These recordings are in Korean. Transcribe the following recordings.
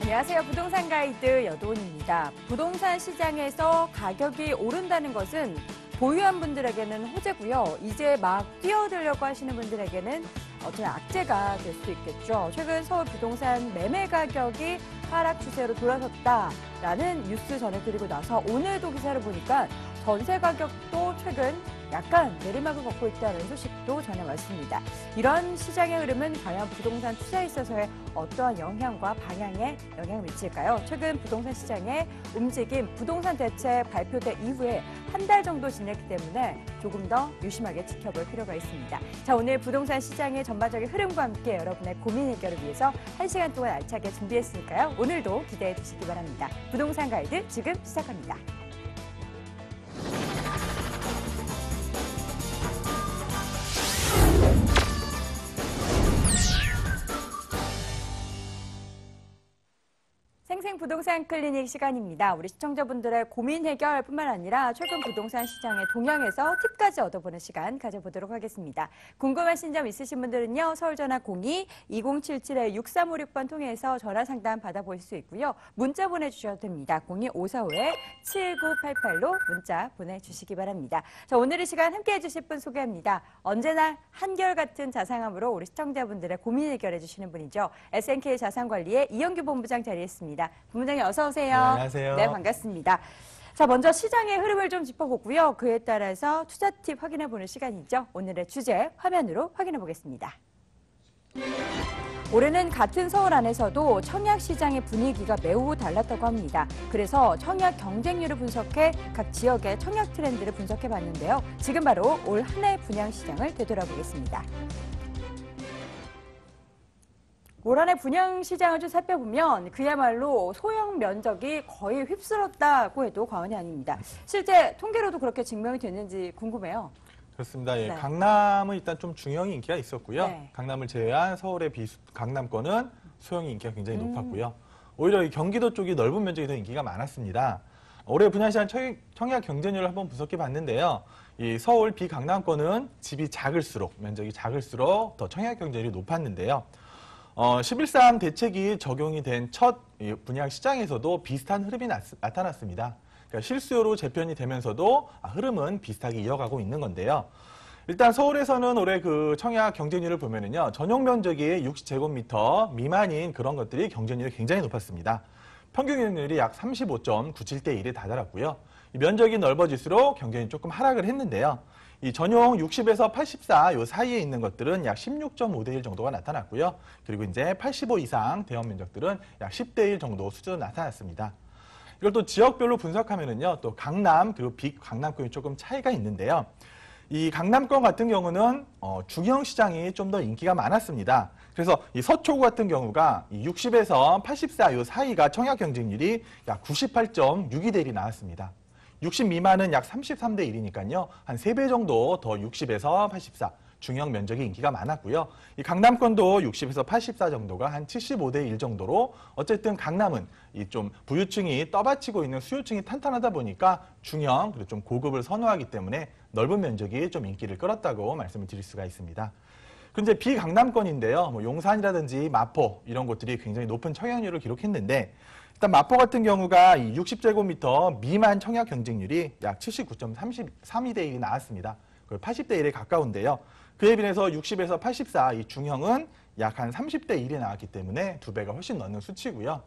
안녕하세요. 부동산 가이드 여도은입니다. 부동산 시장에서 가격이 오른다는 것은 보유한 분들에게는 호재고요. 이제 막 뛰어들려고 하시는 분들에게는 어떤 악재가 될 수 있겠죠. 최근 서울 부동산 매매 가격이 하락 추세로 돌아섰다라는 뉴스 전해드리고 나서 오늘도 기사를 보니까 전세 가격도 최근 약간 내리막을 걷고 있다는 소식도 전해왔습니다. 이런 시장의 흐름은 과연 부동산 투자에 있어서의 어떠한 영향과 방향에 영향을 미칠까요? 최근 부동산 시장의 움직임, 부동산 대책 발표된 이후에 한 달 정도 지냈기 때문에 조금 더 유심하게 지켜볼 필요가 있습니다. 자, 오늘 부동산 시장의 전반적인 흐름과 함께 여러분의 고민 해결을 위해서 1시간 동안 알차게 준비했으니까요. 오늘도 기대해 주시기 바랍니다. 부동산 가이드 지금 시작합니다. 생생부동산 클리닉 시간입니다. 우리 시청자분들의 고민 해결뿐만 아니라 최근 부동산 시장의 동향에서 팁까지 얻어보는 시간 가져보도록 하겠습니다. 궁금하신 점 있으신 분들은요. 서울전화 02-2077-6356번 통해서 전화 상담 받아보실 수 있고요. 문자 보내주셔도 됩니다. 02-545-7988로 문자 보내주시기 바랍니다. 자, 오늘 이 시간 함께해 주실 분 소개합니다. 언제나 한결같은 자상함으로 우리 시청자분들의 고민 해결해 주시는 분이죠. SNK 자산관리의 이영규 본부장 자리했습니다. 본부장님 어서 오세요. 네, 안녕하세요. 네, 반갑습니다. 자, 먼저 시장의 흐름을 좀 짚어보고요. 그에 따라서 투자 팁 확인해보는 시간이죠. 오늘의 주제 화면으로 확인해보겠습니다. 올해는 같은 서울 안에서도 청약 시장의 분위기가 매우 달랐다고 합니다. 그래서 청약 경쟁률을 분석해 각 지역의 청약 트렌드를 분석해봤는데요. 지금 바로 올 한 해 분양 시장을 되돌아보겠습니다. 올 한 해 분양 시장을 좀 살펴보면 그야말로 소형 면적이 거의 휩쓸었다고 해도 과언이 아닙니다. 실제 통계로도 그렇게 증명이 됐는지 궁금해요. 그렇습니다. 예, 네. 강남은 일단 좀 중형이 인기가 있었고요. 네. 강남을 제외한 서울의 강남권은 소형이 인기가 굉장히 높았고요. 오히려 이 경기도 쪽이 넓은 면적이 더 인기가 많았습니다. 올해 분양시장 청약 경쟁률을 한번 분석해 봤는데요. 이 서울 비강남권은 집이 작을수록, 면적이 작을수록 더 청약 경쟁률이 높았는데요. 11.3 대책이 적용이 된 첫 분양 시장에서도 비슷한 흐름이 나타났습니다. 그러니까 실수요로 재편이 되면서도 흐름은 비슷하게 이어가고 있는 건데요. 일단 서울에서는 올해 그 청약 경쟁률을 보면은요, 전용 면적이 60제곱미터 미만인 그런 것들이 경쟁률이 굉장히 높았습니다. 평균 경쟁률이 약 35.97대 1에 다다랐고요. 면적이 넓어질수록 경쟁이 조금 하락을 했는데요. 이 전용 60에서 84 요 사이에 있는 것들은 약 16.5대 1 정도가 나타났고요. 그리고 이제 85 이상 대형 면적들은 약 10대 1 정도 수준으로 나타났습니다. 이걸 또 지역별로 분석하면은요, 또 강남 그리고 비강남권이 조금 차이가 있는데요. 이 강남권 같은 경우는 중형 시장이 좀 더 인기가 많았습니다. 그래서 이 서초구 같은 경우가 이 60에서 84 요 사이가 청약 경쟁률이 약 98.62대 1이 나왔습니다. 60 미만은 약 33대 1이니까요. 한 3배 정도 더 60에서 84 중형 면적이 인기가 많았고요. 이 강남권도 60에서 84 정도가 한 75대 1 정도로 어쨌든 강남은 이 좀 부유층이 떠받치고 있는 수요층이 탄탄하다 보니까 중형 그리고 좀 고급을 선호하기 때문에 넓은 면적이 좀 인기를 끌었다고 말씀을 드릴 수가 있습니다. 근데 비강남권인데요. 뭐 용산이라든지 마포 이런 곳들이 굉장히 높은 청약률을 기록했는데 일단 마포 같은 경우가 이 60제곱미터 미만 청약 경쟁률이 약 79.32대 1이 나왔습니다. 80대 1에 가까운데요. 그에 비해서 60에서 84 이 중형은 약 한 30대 1이 나왔기 때문에 2배가 훨씬 넘는 수치고요.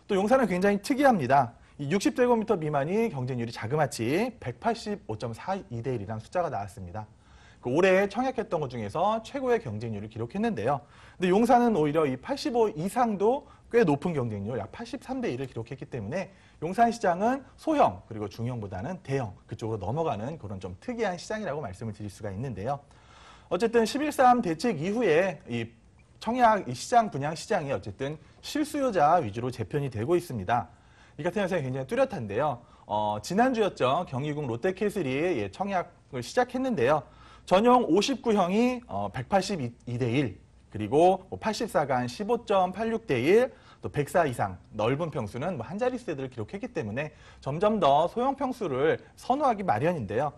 또 용산은 굉장히 특이합니다. 이 60제곱미터 미만이 경쟁률이 자그마치 185.42대 1이라는 숫자가 나왔습니다. 올해 청약했던 것 중에서 최고의 경쟁률을 기록했는데요. 근데 용산은 오히려 이 85 이상도 꽤 높은 경쟁률, 약 83대 1을 기록했기 때문에 용산 시장은 소형 그리고 중형보다는 대형 그쪽으로 넘어가는 그런 좀 특이한 시장이라고 말씀을 드릴 수가 있는데요. 어쨌든 11.3 대책 이후에 이 청약 시장 분양 시장이 어쨌든 실수요자 위주로 재편이 되고 있습니다. 이 같은 현상이 굉장히 뚜렷한데요. 지난주였죠. 경희궁 롯데캐슬이 청약을 시작했는데요. 전용 59형이 182대 1, 그리고 84가 한 15.86대 1, 또 104 이상 넓은 평수는 한 자릿수를 기록했기 때문에 점점 더 소형 평수를 선호하기 마련인데요.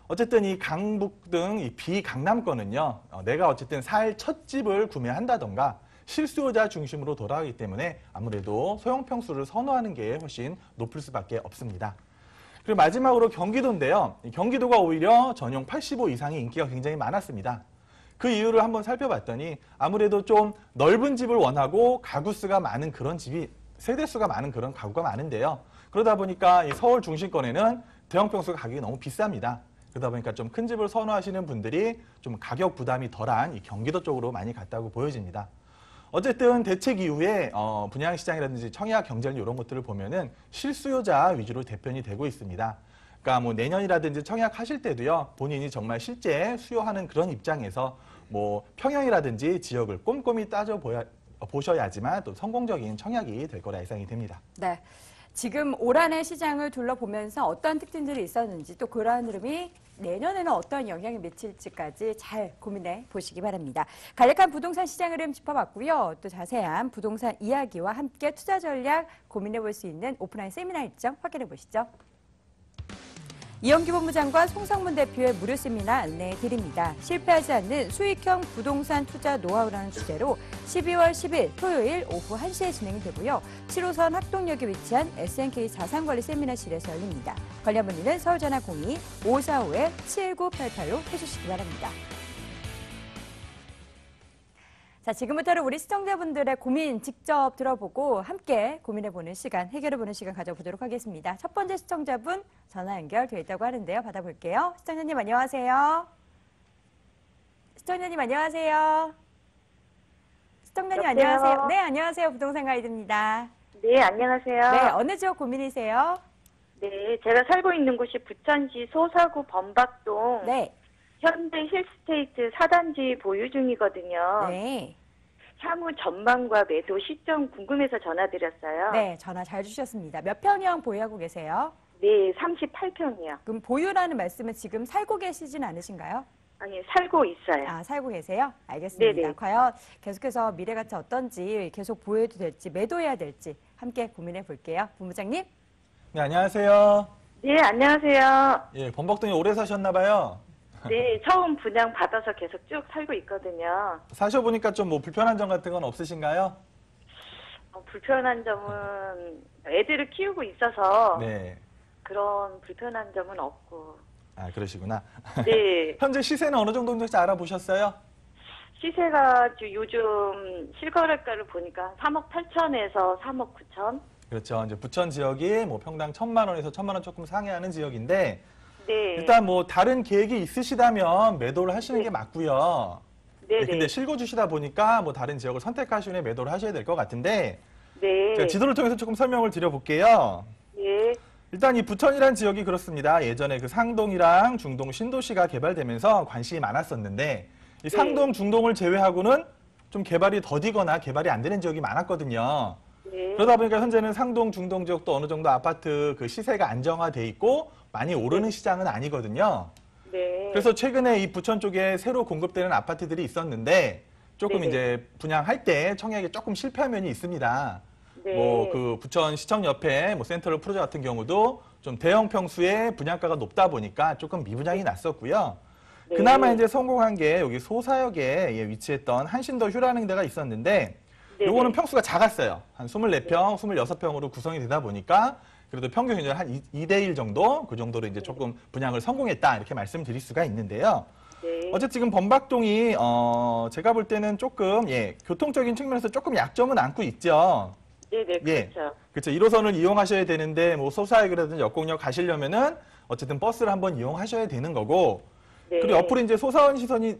어쨌든 이 강북 등 이 비강남권은요, 내가 어쨌든 살 첫 집을 구매한다던가 실수요자 중심으로 돌아가기 때문에 아무래도 소형 평수를 선호하는 게 훨씬 높을 수밖에 없습니다. 그리고 마지막으로 경기도인데요. 이 경기도가 오히려 전용 85 이상의 인기가 굉장히 많았습니다. 그 이유를 한번 살펴봤더니 아무래도 좀 넓은 집을 원하고 가구 수가 많은 그런 집이 세대수가 많은 그런 가구가 많은데요. 그러다 보니까 이 서울 중심권에는 대형 평수가 가격이 너무 비쌉니다. 그러다 보니까 좀 큰 집을 선호하시는 분들이 좀 가격 부담이 덜한 이 경기도 쪽으로 많이 갔다고 보여집니다. 어쨌든 대책 이후에 분양시장이라든지 청약 경쟁 이런 것들을 보면은 실수요자 위주로 대변이 되고 있습니다. 그러니까 뭐 내년이라든지 청약하실 때도요, 본인이 정말 실제 수요하는 그런 입장에서 뭐 평형이라든지 지역을 꼼꼼히 보셔야지만 또 성공적인 청약이 될 거라 예상이 됩니다. 네. 지금 올 한해 시장을 둘러보면서 어떤 특징들이 있었는지 또 그러한 흐름이 내년에는 어떤 영향을 미칠지까지 잘 고민해 보시기 바랍니다. 간략한 부동산 시장 흐름 짚어봤고요. 또 자세한 부동산 이야기와 함께 투자 전략 고민해 볼 수 있는 오프라인 세미나 일정 확인해 보시죠. 이영기 본부장과 송성문 대표의 무료 세미나 안내해 드립니다. 실패하지 않는 수익형 부동산 투자 노하우라는 주제로 12월 10일 토요일 오후 1시에 진행이 되고요. 7호선 학동역에 위치한 SNK 자산관리 세미나실에서 열립니다. 관련 문의는 서울전화 02-545-7988로 해주시기 바랍니다. 자, 지금부터는 우리 시청자분들의 고민 직접 들어보고 함께 고민해보는 시간, 해결해보는 시간 가져보도록 하겠습니다. 첫 번째 시청자분 전화 연결되어 있다고 하는데요. 받아볼게요. 시청자님 안녕하세요. 시청자님 안녕하세요. 시청자님 여보세요? 안녕하세요. 네, 안녕하세요. 부동산 가이드입니다. 네, 안녕하세요. 네, 어느 지역 고민이세요? 네, 제가 살고 있는 곳이 부천시 소사구 범박동 네. 현대 힐스테이트 4단지 보유 중이거든요. 네. 향후 전망과 매도 시점 궁금해서 전화드렸어요. 네, 전화 잘 주셨습니다. 몇 평형 보유하고 계세요? 네, 38평이요. 그럼 보유라는 말씀은 지금 살고 계시진 않으신가요? 아니, 살고 있어요. 아, 살고 계세요? 알겠습니다. 네네. 과연 계속해서 미래가치 어떤지 계속 보유해도 될지 매도해야 될지 함께 고민해 볼게요. 본부장님. 네, 안녕하세요. 네, 안녕하세요. 예, 범벅동에 오래 사셨나 봐요. 네, 처음 분양 받아서 계속 쭉 살고 있거든요. 사셔보니까 좀 뭐 불편한 점 같은 건 없으신가요? 불편한 점은 애들을 키우고 있어서 네. 그런 불편한 점은 없고. 아, 그러시구나. 네. 현재 시세는 어느 정도인지 알아보셨어요? 시세가 요즘 실거래가를 보니까 3억 8천에서 3억 9천. 그렇죠. 이제 부천 지역이 뭐 평당 1,000만 원에서 1,000만 원 조금 상회하는 지역인데 네. 일단 뭐 다른 계획이 있으시다면 매도를 하시는 네. 게 맞고요. 네네. 네, 근데 실고 주시다 보니까 뭐 다른 지역을 선택하시는 후에 매도를 하셔야 될 것 같은데 네. 제가 지도를 통해서 조금 설명을 드려볼게요. 네. 일단 이 부천이라는 지역이 그렇습니다. 예전에 그 상동이랑 중동 신도시가 개발되면서 관심이 많았었는데 이 상동, 중동을 제외하고는 좀 개발이 더디거나 개발이 안 되는 지역이 많았거든요. 네. 그러다 보니까 현재는 상동, 중동 지역도 어느 정도 아파트 그 시세가 안정화돼 있고 많이 오르는 시장은 아니거든요. 네. 그래서 최근에 이 부천 쪽에 새로 공급되는 아파트들이 있었는데 조금 네네. 이제 분양할 때 청약에 조금 실패한 면이 있습니다. 네. 뭐 그 부천 시청 옆에 뭐 센트럴 프로젝트 같은 경우도 좀 대형 평수의 분양가가 높다 보니까 조금 미분양이 났었고요. 네. 그나마 이제 성공한 게 여기 소사역에 위치했던 한신더 휴라는 데가 있었는데 네네. 요거는 평수가 작았어요. 한 24평, 26평으로 구성이 되다 보니까 그래도 평균 이제 한 2대1 정도 그 정도로 이제 조금 분양을 성공했다 이렇게 말씀드릴 수가 있는데요. 네. 어제 지금 범박동이 제가 볼 때는 조금 교통적인 측면에서 조금 약점은 안고 있죠. 네네. 예. 그렇죠. 그렇죠. 1호선을 이용하셔야 되는데 뭐 소사역이라든지 역곡역 가시려면은 어쨌든 버스를 한번 이용하셔야 되는 거고 네. 그리고 옆으로 이제 소사원 시선이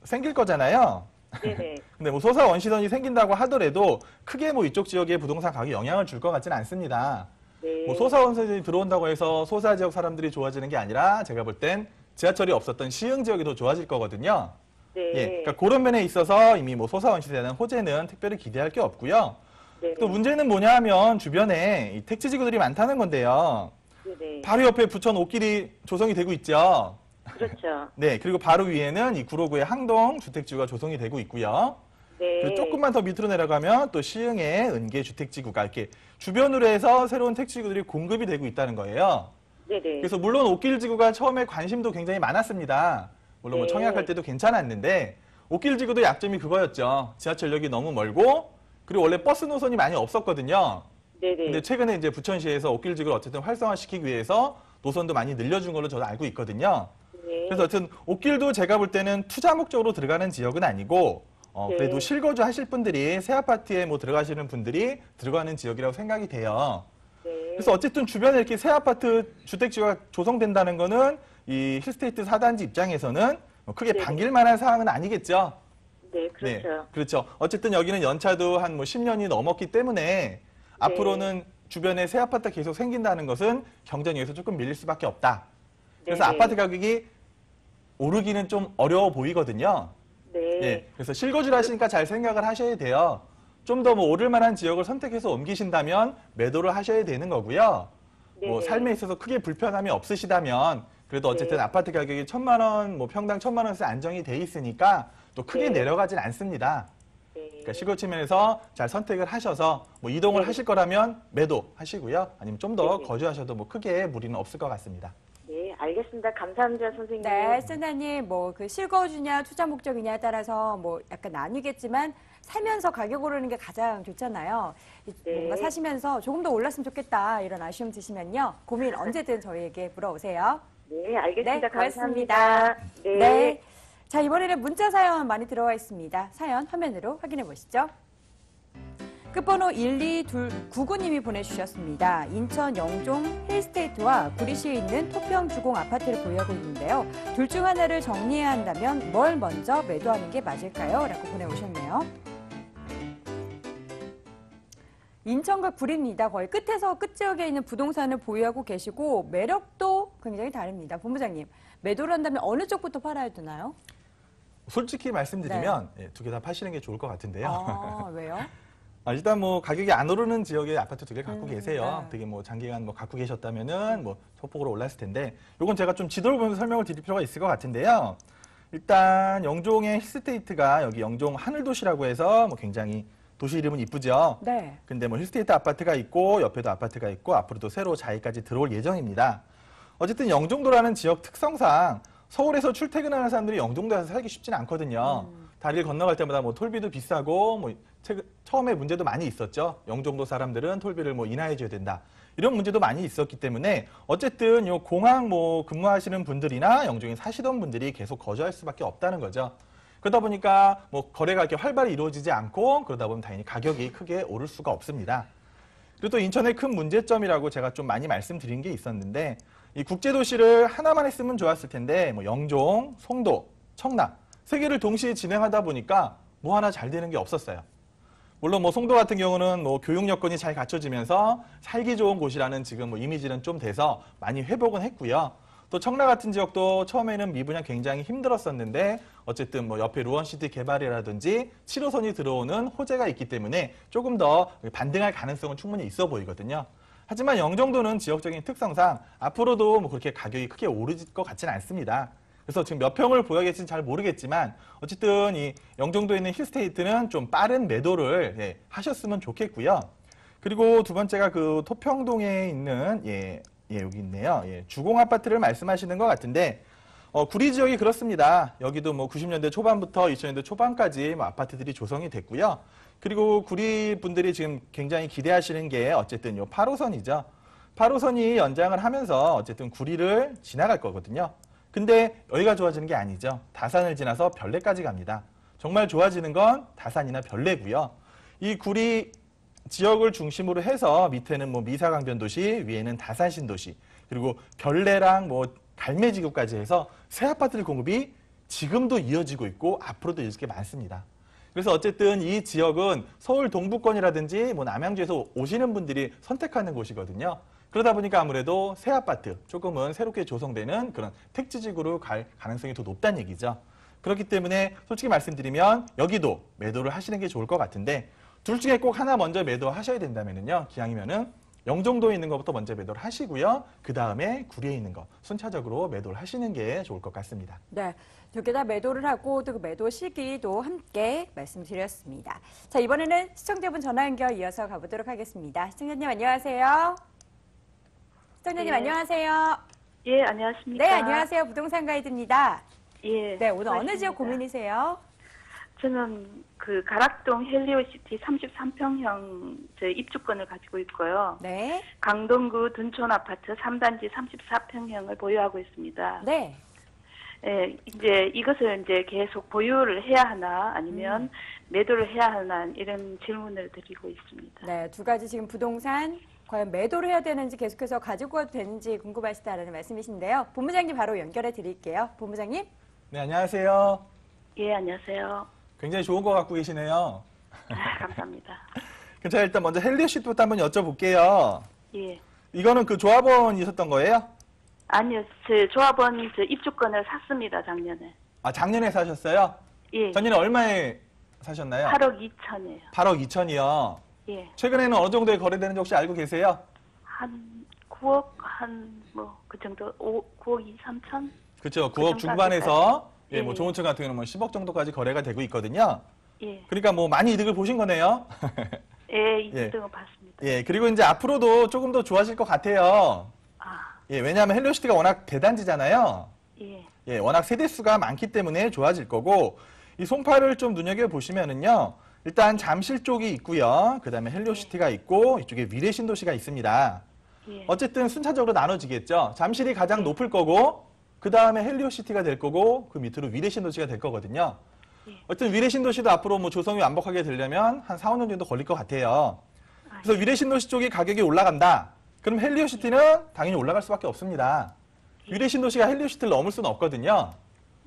생길 거잖아요. 네네. 근데 뭐 소사원 시선이 생긴다고 하더라도 크게 뭐 이쪽 지역의 부동산 가격에 영향을 줄 것 같지는 않습니다. 네. 뭐 소사원 시선이 들어온다고 해서 소사 지역 사람들이 좋아지는 게 아니라 제가 볼 땐 지하철이 없었던 시흥 지역이 더 좋아질 거거든요. 네. 예, 그러니까 그런 면에 있어서 이미 뭐 소사원 시세는 호재는 특별히 기대할 게 없고요. 네네. 또 문제는 뭐냐 하면 주변에 이 택지지구들이 많다는 건데요. 네네. 바로 옆에 부천 옷길이 조성이 되고 있죠. 그렇죠. 네, 그리고 바로 위에는 이 구로구의 항동 주택지구가 조성이 되고 있고요. 네. 그리고 조금만 더 밑으로 내려가면 또 시흥의 은계 주택지구가 이렇게 주변으로 해서 새로운 택지구들이 공급이 되고 있다는 거예요. 네네. 그래서 물론 옷길 지구가 처음에 관심도 굉장히 많았습니다. 물론 뭐 네. 청약할 때도 괜찮았는데 옥길지구도 약점이 그거였죠. 지하철역이 너무 멀고 그리고 원래 버스 노선이 많이 없었거든요. 네네. 근데 최근에 이제 부천시에서 옥길지구를 어쨌든 활성화시키기 위해서 노선도 많이 늘려준 걸로 저도 알고 있거든요. 네. 그래서 어쨌든 옥길도 제가 볼 때는 투자 목적으로 들어가는 지역은 아니고 그래도 네. 실거주 하실 분들이 새 아파트에 뭐 들어가시는 분들이 들어가는 지역이라고 생각이 돼요. 네. 그래서 어쨌든 주변에 이렇게 새 아파트 주택지가 조성된다는 거는 이 힐스테이트 4단지 입장에서는 크게 네. 반길 만한 사항은 아니겠죠. 네, 그렇죠. 그렇죠. 어쨌든 여기는 연차도 한 뭐 10년이 넘었기 때문에 앞으로는 주변에 새 아파트 계속 생긴다는 것은 경쟁력에서 조금 밀릴 수밖에 없다. 그래서 네네. 아파트 가격이 오르기는 좀 어려워 보이거든요. 네. 예, 그래서 실거주를 하시니까 잘 생각을 하셔야 돼요. 좀 더 뭐 오를 만한 지역을 선택해서 옮기신다면 매도를 하셔야 되는 거고요. 뭐 네네. 삶에 있어서 크게 불편함이 없으시다면 그래도 어쨌든 네. 아파트 가격이 1,000만 원, 뭐 평당 1,000만 원에서 안정이 돼 있으니까 또 크게 네. 내려가진 않습니다. 네. 그러니까 시골 측면에서 잘 선택을 하셔서 뭐 이동을 네. 하실 거라면 매도하시고요. 아니면 좀 더 네. 거주하셔도 뭐 크게 무리는 없을 것 같습니다. 네, 알겠습니다. 감사합니다, 선생님. 네, 센터님, 뭐 그 실거주냐 투자 목적이냐에 따라서 뭐 약간 나뉘겠지만 살면서 가격 오르는 게 가장 좋잖아요. 네. 뭔가 사시면서 조금 더 올랐으면 좋겠다 이런 아쉬움 드시면요 고민 언제든 저희에게 물어오세요. 네, 알겠습니다. 네, 고맙습니다. 감사합니다. 네. 네. 자, 이번에는 문자 사연 많이 들어와 있습니다. 사연 화면으로 확인해 보시죠. 끝번호 1299님이 보내주셨습니다. 인천 영종 힐스테이트와 구리시에 있는 토평 주공 아파트를 보유하고 있는데요. 둘 중 하나를 정리해야 한다면 뭘 먼저 매도하는 게 맞을까요? 라고 보내오셨네요. 인천과 구리입니다. 거의 끝에서 끝 지역에 있는 부동산을 보유하고 계시고 매력도 굉장히 다릅니다. 본부장님, 매도를 한다면 어느 쪽부터 팔아야 되나요? 솔직히 말씀드리면 두 개 다 파시는 게 좋을 것 같은데요. 아, 왜요? 일단 뭐 가격이 안 오르는 지역에 아파트 두 개 갖고 계세요. 네. 되게 뭐 장기간 뭐 갖고 계셨다면은 뭐 소폭으로 올랐을 텐데, 요건 제가 좀 지도를 보면서 설명을 드릴 필요가 있을 것 같은데요. 일단 영종의 힐스테이트가 여기 영종 하늘도시라고 해서 뭐 굉장히 도시 이름은 이쁘죠. 네. 근데 뭐 힐스테이트 아파트가 있고 옆에도 아파트가 있고 앞으로도 새로 자이까지 들어올 예정입니다. 어쨌든 영종도라는 지역 특성상 서울에서 출퇴근하는 사람들이 영종도에서 살기 쉽지는 않거든요. 다리를 건너갈 때마다 뭐 톨비도 비싸고 뭐 처음에 문제도 많이 있었죠. 영종도 사람들은 톨비를 뭐 인하해줘야 된다. 이런 문제도 많이 있었기 때문에 어쨌든 요 공항 뭐 근무하시는 분들이나 영종에 사시던 분들이 계속 거주할 수밖에 없다는 거죠. 그러다 보니까 뭐 거래가 이렇게 활발히 이루어지지 않고 그러다 보면 당연히 가격이 크게 오를 수가 없습니다. 그리고 또 인천의 큰 문제점이라고 제가 좀 많이 말씀드린 게 있었는데 이 국제도시를 하나만 했으면 좋았을 텐데 뭐 영종, 송도, 청라 세 개를 동시에 진행하다 보니까 뭐 하나 잘 되는 게 없었어요. 물론 뭐 송도 같은 경우는 뭐 교육 여건이 잘 갖춰지면서 살기 좋은 곳이라는 지금 뭐 이미지는 좀 돼서 많이 회복은 했고요. 또 청라 같은 지역도 처음에는 미분양 굉장히 힘들었었는데 어쨌든 뭐 옆에 루원시티 개발이라든지 7호선이 들어오는 호재가 있기 때문에 조금 더 반등할 가능성은 충분히 있어 보이거든요. 하지만 영종도는 지역적인 특성상 앞으로도 뭐 그렇게 가격이 크게 오를 것 같지는 않습니다. 그래서 지금 몇 평을 보유하고 계신지 잘 모르겠지만 어쨌든 이 영종도에 있는 힐스테이트는 좀 빠른 매도를 하셨으면 좋겠고요. 그리고 두 번째가 그 토평동에 있는 여기 있네요. 주공 아파트를 말씀하시는 것 같은데 구리 지역이 그렇습니다. 여기도 뭐 90년대 초반부터 2000년대 초반까지 뭐 아파트들이 조성이 됐고요. 그리고 구리 분들이 지금 굉장히 기대하시는 게 어쨌든 요 8호선이죠. 8호선이 연장을 하면서 어쨌든 구리를 지나갈 거거든요. 근데 여기가 좋아지는 게 아니죠. 다산을 지나서 별내까지 갑니다. 정말 좋아지는 건 다산이나 별내고요. 이 구리 지역을 중심으로 해서 밑에는 뭐 미사강변도시, 위에는 다산신도시, 그리고 별내랑 뭐 갈매지구까지 해서 새 아파트들 공급이 지금도 이어지고 있고 앞으로도 이어질 게 많습니다. 그래서 어쨌든 이 지역은 서울 동부권이라든지 뭐 남양주에서 오시는 분들이 선택하는 곳이거든요. 그러다 보니까 아무래도 새 아파트, 조금은 새롭게 조성되는 그런 택지지구로 갈 가능성이 더 높다는 얘기죠. 그렇기 때문에 솔직히 말씀드리면 여기도 매도를 하시는 게 좋을 것 같은데 둘 중에 꼭 하나 먼저 매도하셔야 된다면요. 기왕이면은 영종도에 있는 것부터 먼저 매도를 하시고요. 그 다음에 구리에 있는 거 순차적으로 매도를 하시는 게 좋을 것 같습니다. 네, 두 개 다 매도를 하고 또 그 매도 시기도 함께 말씀드렸습니다. 자, 이번에는 시청자분 전화 연결 이어서 가보도록 하겠습니다. 시청자님 안녕하세요. 시청자님 네. 안녕하세요. 예, 안녕하십니까. 네, 안녕하세요. 부동산 가이드입니다. 예. 네, 오늘 어느 수고하십니다. 지역 고민이세요? 저는 그 가락동 헬리오시티 33평형 저 입주권을 가지고 있고요. 네. 강동구 둔촌 아파트 3단지 34평형을 보유하고 있습니다. 네. 예, 이제 이것을 이제 계속 보유를 해야 하나 아니면 매도를 해야 하나 이런 질문을 드리고 있습니다. 네, 두 가지 지금 부동산 과연 매도를 해야 되는지 계속해서 가지고 가도 되는지 궁금하시다라는 말씀이신데요. 본부장님 바로 연결해 드릴게요. 본부장님. 네, 안녕하세요. 예, 안녕하세요. 굉장히 좋은 거 갖고 계시네요. 감사합니다. 그럼 제가 일단 먼저 헬리오시티부터 한번 여쭤볼게요. 예. 이거는 그 조합원이 있었던 거예요? 아니요, 제 조합원 저 입주권을 샀습니다, 작년에. 아, 작년에 사셨어요? 예. 작년에 얼마에 사셨나요? 8억 2천이에요. 8억 2천이요. 예. 최근에는 어느 정도에 거래되는지 혹시 알고 계세요? 한 9억 그 정도 9억 2, 3천? 그렇죠. 그 9억 정도 중반에서 예, 뭐 예. 좋은 층 같은 경우는 뭐 10억 정도까지 거래가 되고 있거든요. 예. 그러니까 뭐 많이 이득을 보신 거네요. 예, 예. 입주등을 봤습니다. 예, 그리고 이제 앞으로도 조금 더 좋아질 것 같아요. 아, 예, 왜냐하면 헬리오시티가 워낙 대단지잖아요. 예. 예, 워낙 세대수가 많기 때문에 좋아질 거고, 이 송파를 좀 눈여겨보시면은요, 일단 잠실 쪽이 있고요. 그 다음에 헬리오시티가 있고, 이쪽에 미래신도시가 있습니다. 예. 어쨌든 순차적으로 나눠지겠죠. 잠실이 가장 높을 거고, 그 다음에 헬리오시티가 될 거고, 그 밑으로 미래신도시가 될 거거든요. 예. 어쨌든 미래신도시도 앞으로 뭐 조성이 완벽하게 되려면 한 4, 5년 정도 걸릴 것 같아요. 그래서 미래신도시 쪽이 가격이 올라간다. 그럼 헬리오시티는 당연히 올라갈 수밖에 없습니다. 미래신도시가 헬리오시티를 넘을 수는 없거든요.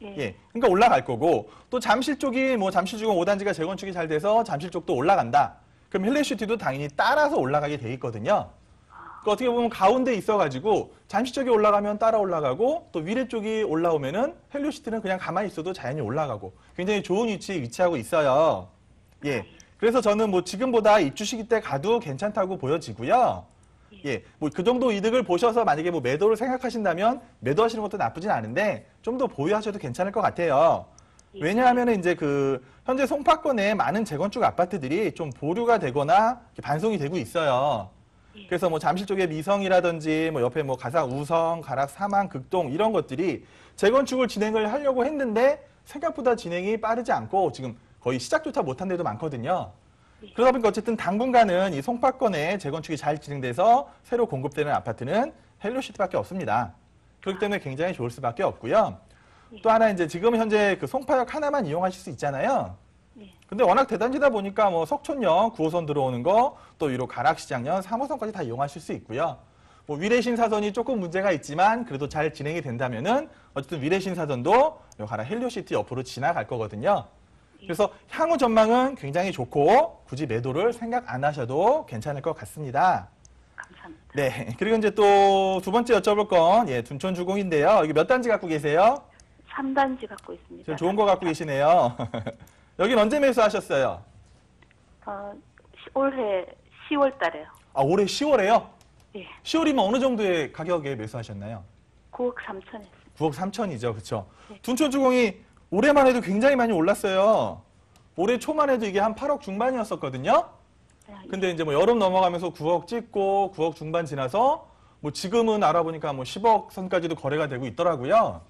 예. 예, 그러니까 올라갈 거고, 또 잠실 쪽이 뭐 잠실주공 5단지가 재건축이 잘 돼서 잠실 쪽도 올라간다. 그럼 헬리오시티도 당연히 따라서 올라가게 돼 있거든요. 그러니까 어떻게 보면 가운데 있어가지고 잠실 쪽이 올라가면 따라 올라가고, 또 미래 쪽이 올라오면은 헬리오시티는 그냥 가만히 있어도 자연히 올라가고, 굉장히 좋은 위치에 위치하고 있어요. 예, 그래서 저는 뭐 지금보다 입주 시기 때 가도 괜찮다고 보여지고요. 예, 뭐 그 정도 이득을 보셔서 만약에 뭐 매도를 생각하신다면 매도하시는 것도 나쁘진 않은데 좀 더 보유하셔도 괜찮을 것 같아요. 왜냐하면 이제 그 현재 송파권에 많은 재건축 아파트들이 좀 보류가 되거나 반송이 되고 있어요. 그래서 뭐 잠실 쪽에 미성이라든지 뭐 옆에 뭐 가상 우성, 가락 사망, 극동 이런 것들이 재건축을 진행을 하려고 했는데 생각보다 진행이 빠르지 않고 지금 거의 시작조차 못한 데도 많거든요. 그러다 보니까 어쨌든 당분간은 이 송파권에 재건축이 잘 진행돼서 새로 공급되는 아파트는 헬리오시티밖에 없습니다. 그렇기 때문에 굉장히 좋을 수밖에 없고요. 또 하나 이제 지금 현재 그 송파역 하나만 이용하실 수 있잖아요. 근데 워낙 대단지다 보니까 뭐 석촌역 9호선 들어오는 거, 또 위로 가락시장역 3호선까지 다 이용하실 수 있고요. 뭐 위례신사선이 조금 문제가 있지만 그래도 잘 진행이 된다면은 어쨌든 위례신사선도 요 가락 헬리오시티 옆으로 지나갈 거거든요. 그래서 향후 전망은 굉장히 좋고 굳이 매도를 생각 안 하셔도 괜찮을 것 같습니다. 감사합니다. 네. 그리고 이제 또 두 번째 여쭤볼 건 둔촌주공인데요. 여기 몇 단지 갖고 계세요? 3단지 갖고 있습니다. 좀 좋은 거 갖고 계시네요. 여긴 언제 매수하셨어요? 올해 10월 달에요. 아, 올해 10월에요? 예. 10월이면 어느 정도의 가격에 매수하셨나요? 9억 3천 했습니다. 9억 3천이죠. 그렇죠? 네. 둔촌주공이 올해만 해도 굉장히 많이 올랐어요. 올해 초만 해도 이게 한 8억 중반이었었거든요. 근데 이제 뭐 여름 넘어가면서 9억 찍고 9억 중반 지나서 뭐 지금은 알아보니까 뭐 10억 선까지도 거래가 되고 있더라고요.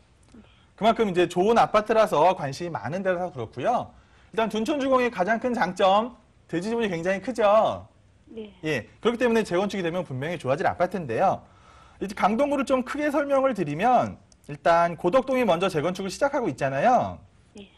그만큼 이제 좋은 아파트라서 관심이 많은 데라서 그렇고요. 일단 둔촌주공의 가장 큰 장점, 대지 지분이 굉장히 크죠. 네. 예, 그렇기 때문에 재건축이 되면 분명히 좋아질 아파트인데요. 이제 강동구를 좀 크게 설명을 드리면 일단 고덕동이 먼저 재건축을 시작하고 있잖아요. 예.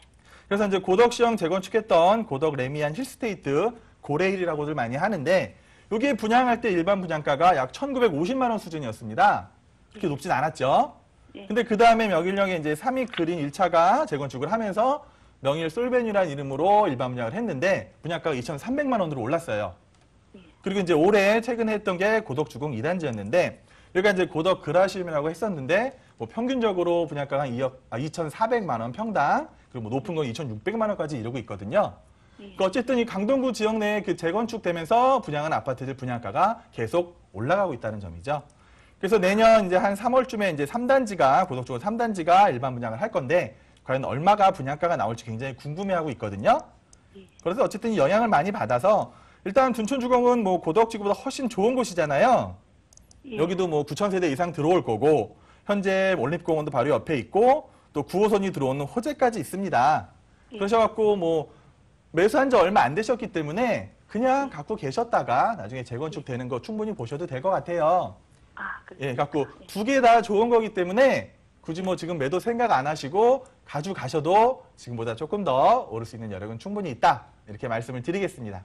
그래서 이제 고덕시형 재건축했던 고덕 레미안 힐스테이트 고레일이라고들 많이 하는데 여기에 분양할 때 일반 분양가가 약 1,950만 원 수준이었습니다. 그렇게 높진 않았죠. 예. 근데 그 다음에 명일령에 이제 삼익 그린 1차가 재건축을 하면서 명일 솔벤이라는 이름으로 일반 분양을 했는데 분양가가 2,300만 원으로 올랐어요. 그리고 이제 올해 최근에 했던 게 고덕주공 2단지였는데 여기가 이제 고덕 그라시움이라고 했었는데 뭐 평균적으로 분양가가 한 2,400만 원 평당, 그리고 뭐 높은 건 2,600만 원까지 이르고 있거든요. 그러니까 어쨌든 이 강동구 지역 내에 그 재건축되면서 분양한 아파트들 분양가가 계속 올라가고 있다는 점이죠. 그래서 내년 이제 한 3월쯤에 이제 3단지가 고덕주공 3단지가 일반 분양을 할 건데 과연 얼마가 분양가가 나올지 굉장히 궁금해하고 있거든요. 그래서 어쨌든 영향을 많이 받아서 일단 둔촌주공은 뭐 고덕지구보다 훨씬 좋은 곳이잖아요. 예. 여기도 뭐 9,000세대 이상 들어올 거고 현재 올림픽공원도 바로 옆에 있고 또 9호선이 들어오는 호재까지 있습니다. 예. 그러셔갖고 뭐 매수한 지 얼마 안 되셨기 때문에 그냥 갖고 계셨다가 나중에 재건축되는 거 충분히 보셔도 될 것 같아요. 예, 갖고 두 개 다 좋은 거기 때문에 굳이 뭐 지금 매도 생각 안 하시고 가져가셔도 지금보다 조금 더 오를 수 있는 여력은 충분히 있다. 이렇게 말씀을 드리겠습니다.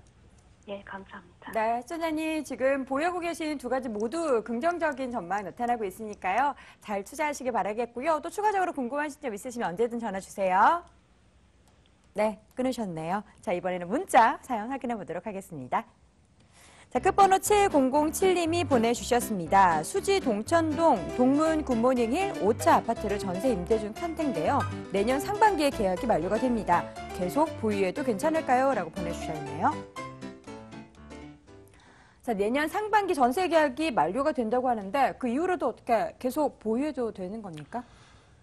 예, 감사합니다. 네, 시청자님 지금 보유하고 계신 두 가지 모두 긍정적인 전망 나타나고 있으니까요. 잘 투자하시길 바라겠고요. 또 추가적으로 궁금하신 점 있으시면 언제든 전화 주세요. 네, 끊으셨네요. 자, 이번에는 문자 사연 확인해 보도록 하겠습니다. 자, 끝번호 7007님이 보내주셨습니다. 수지 동천동 동문 굿모닝힐 5차 아파트를 전세 임대 중 상태인데요. 내년 상반기에 계약이 만료가 됩니다. 계속 보유해도 괜찮을까요? 라고 보내주셨네요. 자, 내년 상반기 전세 계약이 만료가 된다고 하는데 그 이후로도 어떻게 계속 보유해도 되는 겁니까?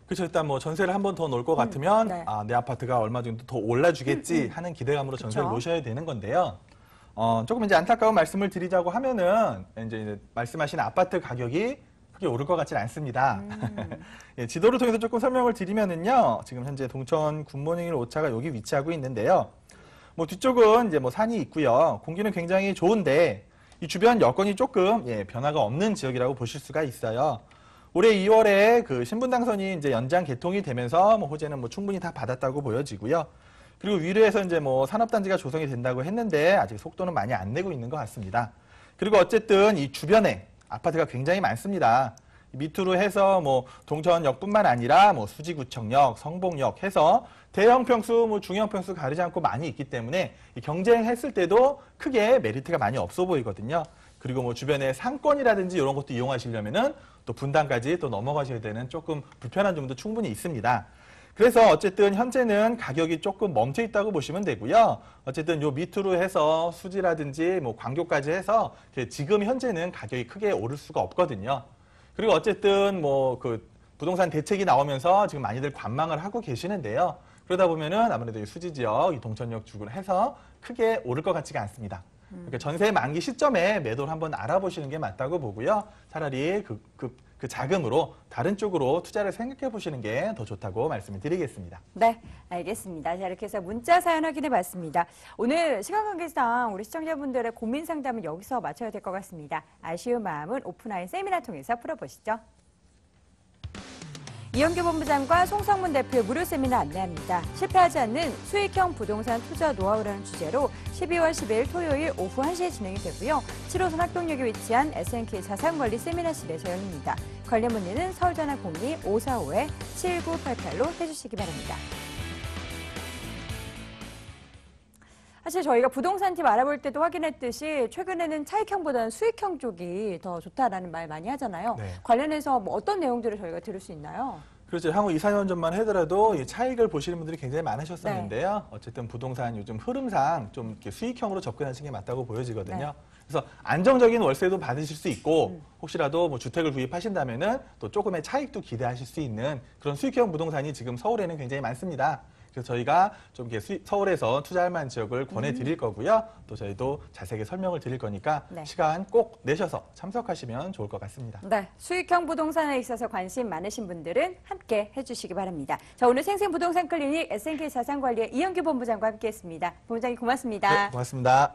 그렇죠. 일단 뭐 전세를 한 번 더 놓을 것 같으면 네. 내 아파트가 얼마 정도 더 올라주겠지 하는 기대감으로 전세를 그쵸. 놓으셔야 되는 건데요. 조금 이제 안타까운 말씀을 드리자고 하면은 이제 말씀하신 아파트 가격이 크게 오를 것 같지는 않습니다. 예, 지도를 통해서 조금 설명을 드리면은요. 지금 현재 동천 굿모닝힐 5차가 여기 위치하고 있는데요. 뭐 뒤쪽은 이제 뭐 산이 있고요. 공기는 굉장히 좋은데 이 주변 여건이 조금 변화가 없는 지역이라고 보실 수가 있어요. 올해 2월에 그 신분당선이 이제 연장 개통이 되면서 뭐 호재는 뭐 충분히 다 받았다고 보여지고요. 그리고 위례에서 이제 뭐 산업단지가 조성이 된다고 했는데 아직 속도는 많이 안 내고 있는 것 같습니다. 그리고 어쨌든 이 주변에 아파트가 굉장히 많습니다. 밑으로 해서 뭐 동천역뿐만 아니라 뭐 수지구청역, 성봉역 해서 대형 평수, 뭐 중형 평수 가리지 않고 많이 있기 때문에 경쟁했을 때도 크게 메리트가 많이 없어 보이거든요. 그리고 뭐 주변에 상권이라든지 이런 것도 이용하시려면은 또 분당까지 또 넘어가셔야 되는 조금 불편한 점도 충분히 있습니다. 그래서 어쨌든 현재는 가격이 조금 멈춰 있다고 보시면 되고요. 어쨌든 요 밑으로 해서 수지라든지 뭐 광교까지 해서 지금 현재는 가격이 크게 오를 수가 없거든요. 그리고 어쨌든 뭐 그 부동산 대책이 나오면서 지금 많이들 관망을 하고 계시는데요. 그러다 보면은 아무래도 이 수지 지역, 이 동천역 쪽으로 해서 크게 오를 것 같지가 않습니다. 그러니까 전세 만기 시점에 매도를 한번 알아보시는 게 맞다고 보고요. 차라리 그 자금으로 다른 쪽으로 투자를 생각해 보시는 게 더 좋다고 말씀을 드리겠습니다. 네, 알겠습니다. 자, 이렇게 해서 문자 사연 확인해 봤습니다. 오늘 시간 관계상 우리 시청자분들의 고민 상담은 여기서 마쳐야 될 것 같습니다. 아쉬운 마음은 오픈라인 세미나 통해서 풀어보시죠. 이현규 본부장과 송성문 대표의 무료 세미나 안내합니다. 실패하지 않는 수익형 부동산 투자 노하우라는 주제로 12월 10일 토요일 오후 1시에 진행이 되고요. 7호선 학동역에 위치한 SNK 자산관리 세미나실에서 열립니다. 관련 문의는 서울전화 02-545-7988로 해주시기 바랍니다. 사실 저희가 부동산 팁 알아볼 때도 확인했듯이 최근에는 차익형보다는 수익형 쪽이 더 좋다라는 말 많이 하잖아요. 네. 관련해서 뭐 어떤 내용들을 저희가 들을 수 있나요? 그렇죠. 향후 2, 4년 전만 하더라도 이 차익을 보시는 분들이 굉장히 많으셨었는데요. 네. 어쨌든 부동산 요즘 흐름상 좀 이렇게 수익형으로 접근하시는 게 맞다고 보여지거든요. 네. 그래서 안정적인 월세도 받으실 수 있고 혹시라도 뭐 주택을 구입하신다면은 또 조금의 차익도 기대하실 수 있는 그런 수익형 부동산이 지금 서울에는 굉장히 많습니다. 그래서 저희가 좀 이렇게 서울에서 투자할 만한 지역을 권해드릴 거고요. 또 저희도 자세하게 설명을 드릴 거니까 네. 시간 꼭 내셔서 참석하시면 좋을 것 같습니다. 네, 수익형 부동산에 있어서 관심 많으신 분들은 함께 해주시기 바랍니다. 자, 오늘 생생부동산 클리닉 SNK 자산관리의 이현규 본부장과 함께했습니다. 본부장님 고맙습니다. 네, 고맙습니다.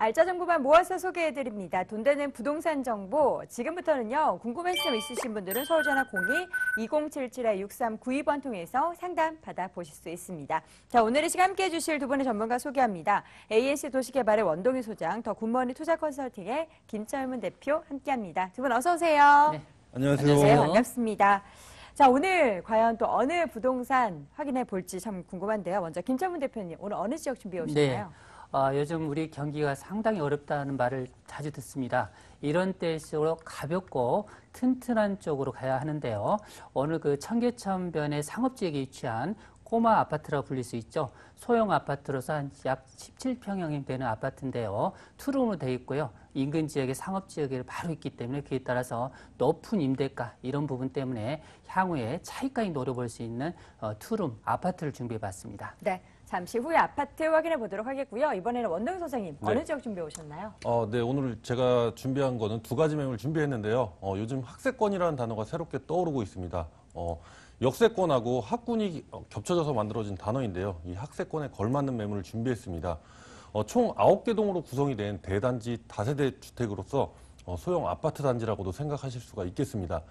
알짜 정보만 모아서 소개해드립니다. 돈 되는 부동산 정보. 지금부터는요. 궁금하신 점 있으신 분들은 서울전화 02-2077-6392번 통해서 상담 받아보실 수 있습니다. 자, 오늘 이 시간 함께해 주실 두 분의 전문가 소개합니다. ANC 도시개발의 원동희 소장, 더 굿모닝 투자컨설팅의 김철문 대표 함께합니다. 두 분 어서 오세요. 네. 안녕하세요. 네, 반갑습니다. 자, 오늘 과연 또 어느 부동산 확인해 볼지 참 궁금한데요. 먼저 김철문 대표님, 오늘 어느 지역 준비해 오셨나요? 요즘 우리 경기가 상당히 어렵다는 말을 자주 듣습니다. 이런 때일수록 가볍고 튼튼한 쪽으로 가야 하는데요. 오늘 그 청계천변의 상업지역에 위치한 꼬마 아파트라고 불릴 수 있죠. 소형 아파트로서 한 약 17평형이 되는 아파트인데요. 투룸으로 되어 있고요. 인근 지역에 상업지역에 바로 있기 때문에 그에 따라서 높은 임대가 이런 부분 때문에 향후에 차익까지 노려볼 수 있는 투룸 아파트를 준비해봤습니다. 네. 잠시 후에 아파트 확인해 보도록 하겠고요. 이번에는 원동희 선생님, 네. 어느 지역 준비해 오셨나요? 네, 오늘 제가 준비한 거는 두 가지 매물 준비했는데요. 요즘 학세권이라는 단어가 새롭게 떠오르고 있습니다. 역세권하고 학군이 겹쳐져서 만들어진 단어인데요. 이 학세권에 걸맞는 매물을 준비했습니다. 총 9개 동으로 구성이 된 대단지 다세대 주택으로서 소형 아파트 단지라고도 생각하실 수가 있겠습니다.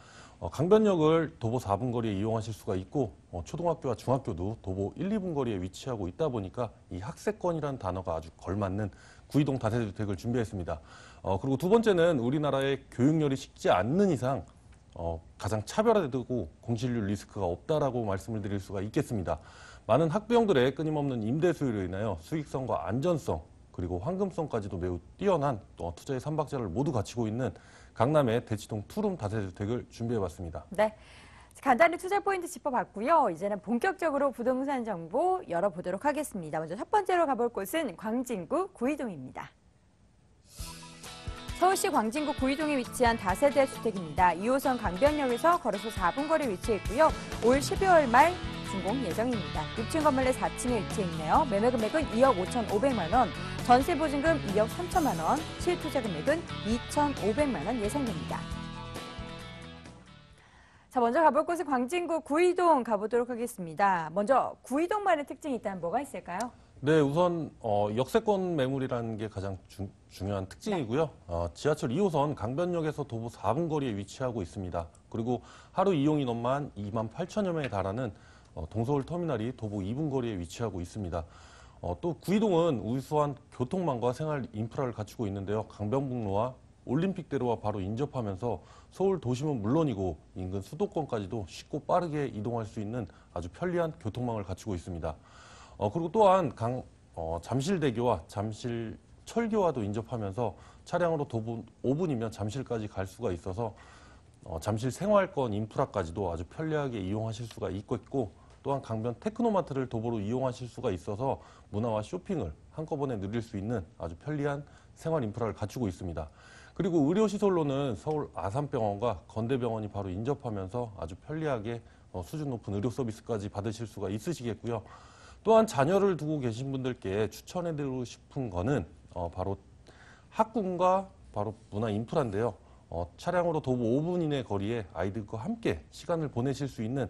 강변역을 도보 4분 거리에 이용하실 수가 있고 초등학교와 중학교도 도보 1, 2분 거리에 위치하고 있다 보니까 이 학세권이라는 단어가 아주 걸맞는 구이동 다세대 주택을 준비했습니다. 그리고 두 번째는 우리나라의 교육열이 식지 않는 이상 가장 차별화되고 공실률 리스크가 없다라고 말씀을 드릴 수가 있겠습니다. 많은 학부형들의 끊임없는 임대 수요로 인하여 수익성과 안전성 그리고 황금성까지도 매우 뛰어난 투자의 삼박자를 모두 갖추고 있는 강남의 대치동 투룸 다세대 주택을 준비해봤습니다. 네. 간단히 투자 포인트 짚어봤고요. 이제는 본격적으로 부동산 정보 열어보도록 하겠습니다. 먼저 첫 번째로 가볼 곳은 광진구 구이동입니다. 서울시 광진구 구이동에 위치한 다세대 주택입니다. 2호선 강변역에서 걸어서 4분 거리에 위치해 있고요. 올 12월 말 준공 예정입니다. 6층 건물 내 4층에 위치해 있네요. 매매 금액은 2억 5,500만 원, 전세 보증금 2억 3천만 원, 실투자 금액은 2,500만 원 예상됩니다. 자, 먼저 가볼 곳은 광진구 구이동 가보도록 하겠습니다. 먼저 구이동만의 특징이 있다면 뭐가 있을까요? 네, 우선 역세권 매물이라는 게 가장 중요한 특징이고요. 지하철 2호선 강변역에서 도보 4분 거리에 위치하고 있습니다. 그리고 하루 이용 인원만 2만 8천여 명에 달하는 동서울 터미널이 도보 2분 거리에 위치하고 있습니다. 또 구이동은 우수한 교통망과 생활 인프라를 갖추고 있는데요. 강변북로와 올림픽대로와 바로 인접하면서 서울 도심은 물론이고 인근 수도권까지도 쉽고 빠르게 이동할 수 있는 아주 편리한 교통망을 갖추고 있습니다. 그리고 또한 잠실대교와 잠실철교와도 인접하면서 차량으로 도보 5분이면 잠실까지 갈 수가 있어서 잠실 생활권 인프라까지도 아주 편리하게 이용하실 수가 있고 또한 강변 테크노마트를 도보로 이용하실 수가 있어서 문화와 쇼핑을 한꺼번에 누릴 수 있는 아주 편리한 생활 인프라를 갖추고 있습니다. 그리고 의료시설로는 서울 아산병원과 건대병원이 바로 인접하면서 아주 편리하게 수준 높은 의료 서비스까지 받으실 수가 있으시겠고요. 또한 자녀를 두고 계신 분들께 추천해드리고 싶은 거는 바로 학군과 바로 문화 인프라인데요. 차량으로 도보 5분 이내 거리에 아이들과 함께 시간을 보내실 수 있는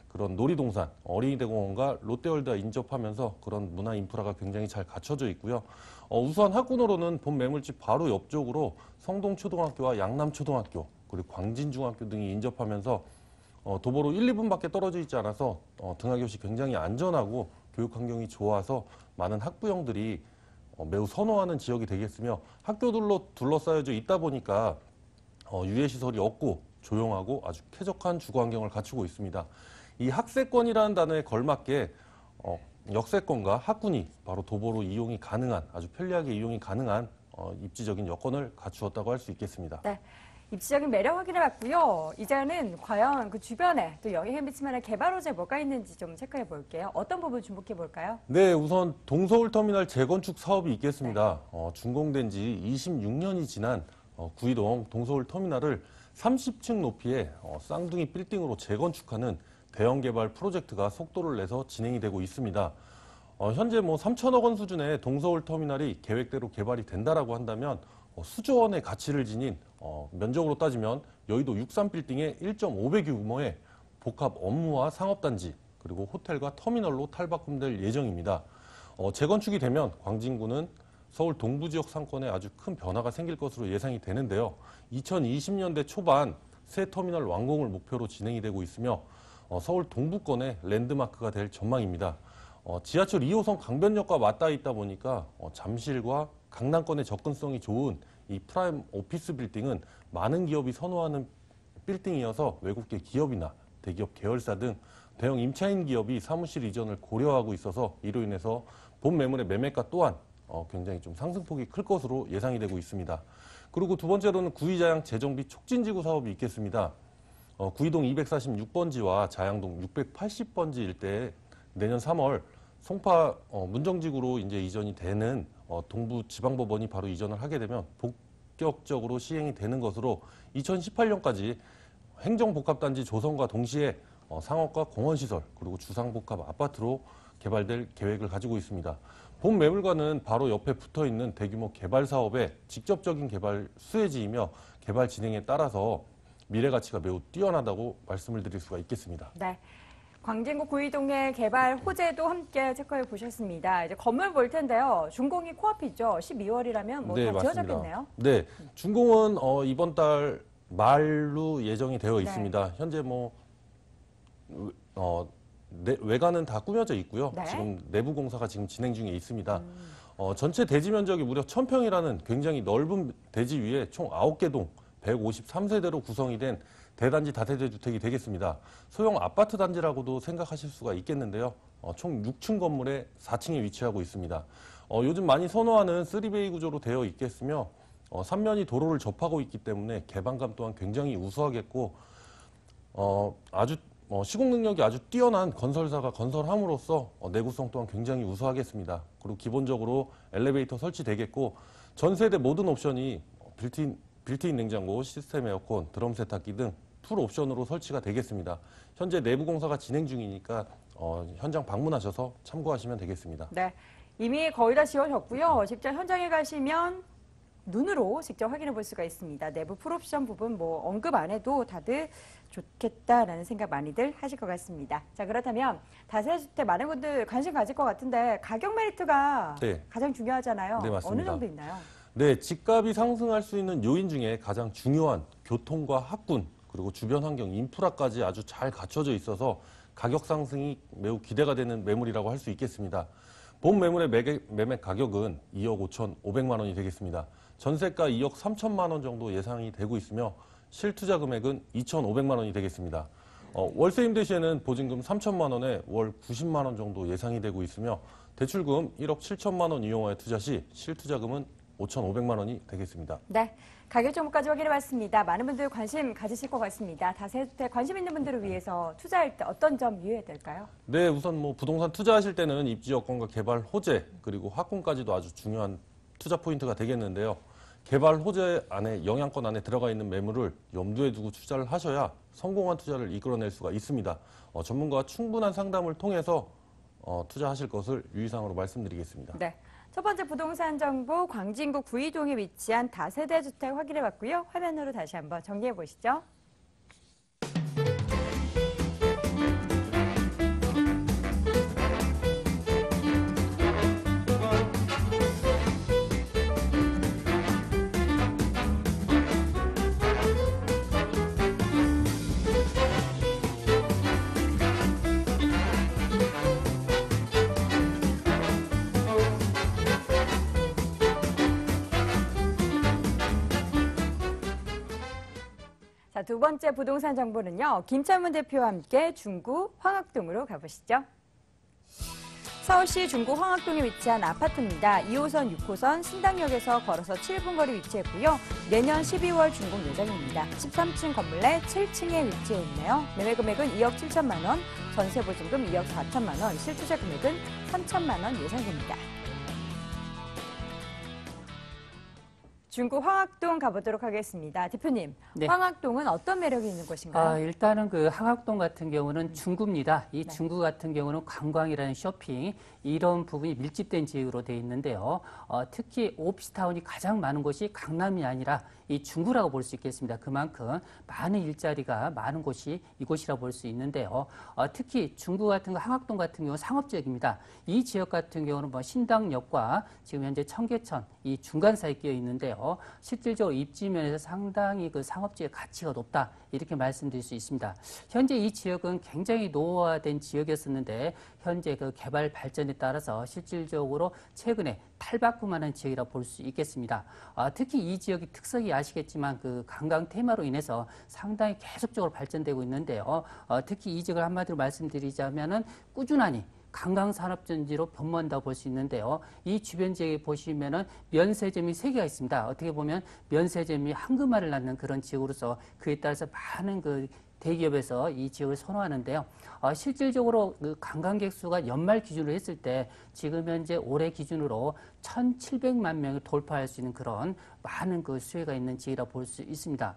그런 놀이동산, 어린이대공원과 롯데월드와 인접하면서 그런 문화 인프라가 굉장히 잘 갖춰져 있고요. 우수한 학군으로는 본 매물집 바로 옆쪽으로 성동초등학교와 양남초등학교 그리고 광진중학교 등이 인접하면서 도보로 1, 2분밖에 떨어져 있지 않아서 등하교 시 굉장히 안전하고 교육 환경이 좋아서 많은 학부형들이 매우 선호하는 지역이 되겠으며 학교들로 둘러싸여져 있다 보니까 유해시설이 없고 조용하고 아주 쾌적한 주거 환경을 갖추고 있습니다. 이 학세권이라는 단어에 걸맞게 역세권과 학군이 바로 도보로 이용이 가능한 아주 편리하게 이용이 가능한 입지적인 여건을 갖추었다고 할 수 있겠습니다. 네. 입지적인 매력 확인해봤고요. 이제는 과연 그 주변에 또 영향을 미칠 만한 개발 호재 뭐가 있는지 좀 체크해 볼게요. 어떤 부분 주목해 볼까요? 네, 우선 동서울터미널 재건축 사업이 있겠습니다. 준공된 지 26년이 지난 구이동 동서울터미널을 30층 높이의 쌍둥이 빌딩으로 재건축하는 대형 개발 프로젝트가 속도를 내서 진행이 되고 있습니다. 현재 3천억 원 수준의 동서울터미널이 계획대로 개발이 된다라고 한다면 수조 원의 가치를 지닌 면적으로 따지면 여의도 63빌딩의 1.5배 규모의 복합 업무와 상업단지 그리고 호텔과 터미널로 탈바꿈될 예정입니다. 재건축이 되면 광진구는 서울 동부 지역 상권에 아주 큰 변화가 생길 것으로 예상이 되는데요. 2020년대 초반 새 터미널 완공을 목표로 진행이 되고 있으며 서울 동부권의 랜드마크가 될 전망입니다. 지하철 2호선 강변역과 맞닿아 있다 보니까 잠실과 강남권의 접근성이 좋은 이 프라임 오피스 빌딩은 많은 기업이 선호하는 빌딩이어서 외국계 기업이나 대기업 계열사 등 대형 임차인 기업이 사무실 이전을 고려하고 있어서 이로 인해서 본 매물의 매매가 또한 굉장히 좀 상승폭이 클 것으로 예상이 되고 있습니다. 그리고 두 번째로는 구의자양 재정비 촉진지구 사업이 있겠습니다. 구의동 246번지와 자양동 680번지 일대에 내년 3월 송파 문정지구로 이제 이전이 되는 동부지방법원이 바로 이전을 하게 되면 본격적으로 시행이 되는 것으로 2018년까지 행정복합단지 조성과 동시에 상업과 공원시설 그리고 주상복합 아파트로 개발될 계획을 가지고 있습니다. 본 매물과는 바로 옆에 붙어있는 대규모 개발 사업의 직접적인 개발 수혜지이며 개발 진행에 따라서 미래 가치가 매우 뛰어나다고 말씀을 드릴 수가 있겠습니다. 네. 광진구 구의동의 개발 호재도 함께 체크해 보셨습니다. 이제 건물 볼 텐데요. 준공이 코앞이죠. 12월이라면 뭐 다 지어졌겠네요. 네, 준공은 이번 달 말로 예정이 되어 있습니다. 네. 현재 외관은 다 꾸며져 있고요. 네. 지금 내부 공사가 지금 진행 중에 있습니다. 전체 대지 면적이 무려 1000평이라는 굉장히 넓은 대지 위에 총 9개 동 153세대로 구성이 된 대단지 다세대 주택이 되겠습니다. 소형 아파트 단지라고도 생각하실 수가 있겠는데요. 총 6층 건물에 4층에 위치하고 있습니다. 요즘 많이 선호하는 3베이 구조로 되어 있겠으며 3면이 도로를 접하고 있기 때문에 개방감 또한 굉장히 우수하겠고 아주 시공 능력이 아주 뛰어난 건설사가 건설함으로써 내구성 또한 굉장히 우수하겠습니다. 그리고 기본적으로 엘리베이터 설치되겠고 전 세대 모든 옵션이 빌트인 냉장고, 시스템 에어컨, 드럼 세탁기 등 풀 옵션으로 설치가 되겠습니다. 현재 내부 공사가 진행 중이니까 현장 방문하셔서 참고하시면 되겠습니다. 네. 이미 거의 다 지어졌고요. 직접 현장에 가시면 눈으로 직접 확인해 볼 수가 있습니다. 내부 풀옵션 부분 뭐 언급 안 해도 다들 좋겠다라는 생각 많이들 하실 것 같습니다. 자, 그렇다면 다세대주택 많은 분들 관심 가질 것 같은데 가격 메리트가 네. 가장 중요하잖아요. 네, 맞습니다. 어느 정도 있나요? 네, 집값이 상승할 수 있는 요인 중에 가장 중요한 교통과 학군 그리고 주변 환경 인프라까지 아주 잘 갖춰져 있어서 가격 상승이 매우 기대가 되는 매물이라고 할 수 있겠습니다. 본 매물의 매매 가격은 2억 5,500만 원이 되겠습니다. 전세가 2억 3천만 원 정도 예상이 되고 있으며 실투자 금액은 2,500만 원이 되겠습니다. 월세 임대 시에는 보증금 3천만 원에 월 90만 원 정도 예상이 되고 있으며 대출금 1억 7천만 원 이용하여 투자 시 실투자금은 5,500만 원이 되겠습니다. 네. 가격 정보까지 확인해봤습니다. 많은 분들 관심 가지실 것 같습니다. 다세대주택 관심 있는 분들을 위해서 투자할 때 어떤 점 유의해야 될까요? 네, 우선 부동산 투자하실 때는 입지 여건과 개발 호재 그리고 학군까지도 아주 중요한 투자 포인트가 되겠는데요. 개발 호재 안에 영향권 안에 들어가 있는 매물을 염두에 두고 투자를 하셔야 성공한 투자를 이끌어낼 수가 있습니다. 전문가와 충분한 상담을 통해서 투자하실 것을 유의사항으로 말씀드리겠습니다. 네. 첫 번째 부동산 정보 광진구 구의동에 위치한 다세대 주택 확인해봤고요. 화면으로 다시 한번 정리해 보시죠. 자, 두 번째 부동산 정보는요. 김찬문 대표와 함께 중구 황학동으로 가보시죠. 서울시 중구 황학동에 위치한 아파트입니다. 2호선, 6호선 신당역에서 걸어서 7분 거리 위치했고요. 내년 12월 준공 예정입니다. 13층 건물 내 7층에 위치해 있네요. 매매 금액은 2억 7천만 원, 전세 보증금 2억 4천만 원, 실투자 금액은 3천만 원 예상됩니다. 중구 황학동 가보도록 하겠습니다. 대표님, 네. 황학동은 어떤 매력이 있는 곳인가요? 일단은 그 황학동 같은 경우는 중구입니다. 이 네. 중구 같은 경우는 관광이라는 쇼핑 이런 부분이 밀집된 지역으로 되어 있는데요. 특히 오피스타운이 가장 많은 곳이 강남이 아니라 이 중구라고 볼 수 있겠습니다. 그만큼 많은 일자리가 많은 곳이 이곳이라고 볼 수 있는데요. 특히 중구 같은 거, 항학동 같은 경우는 상업지역입니다. 이 지역 같은 경우는 뭐 신당역과 지금 현재 청계천 이 중간 사이에 끼어 있는데요. 실질적으로 입지면에서 상당히 그 상업지의 가치가 높다 이렇게 말씀드릴 수 있습니다. 현재 이 지역은 굉장히 노후화된 지역이었었는데 현재 그 개발 발전에 따라서 실질적으로 최근에 탈바꿈하는 지역이라 볼 수 있겠습니다. 특히 이 지역의 특성이 아시겠지만 그 관광 테마로 인해서 상당히 계속적으로 발전되고 있는데요. 특히 이 지역을 한마디로 말씀드리자면은 꾸준하니 관광산업전지로 변모한다고 볼 수 있는데요. 이 주변 지역에 보시면은 면세점이 3개가 있습니다. 어떻게 보면 면세점이 황금알을 낳는 그런 지역으로서 그에 따라서 많은 그 대기업에서 이 지역을 선호하는데요. 실질적으로 그 관광객 수가 연말 기준으로 했을 때 지금 현재 올해 기준으로 1,700만 명을 돌파할 수 있는 그런 많은 그 수혜가 있는 지역이라 볼 수 있습니다.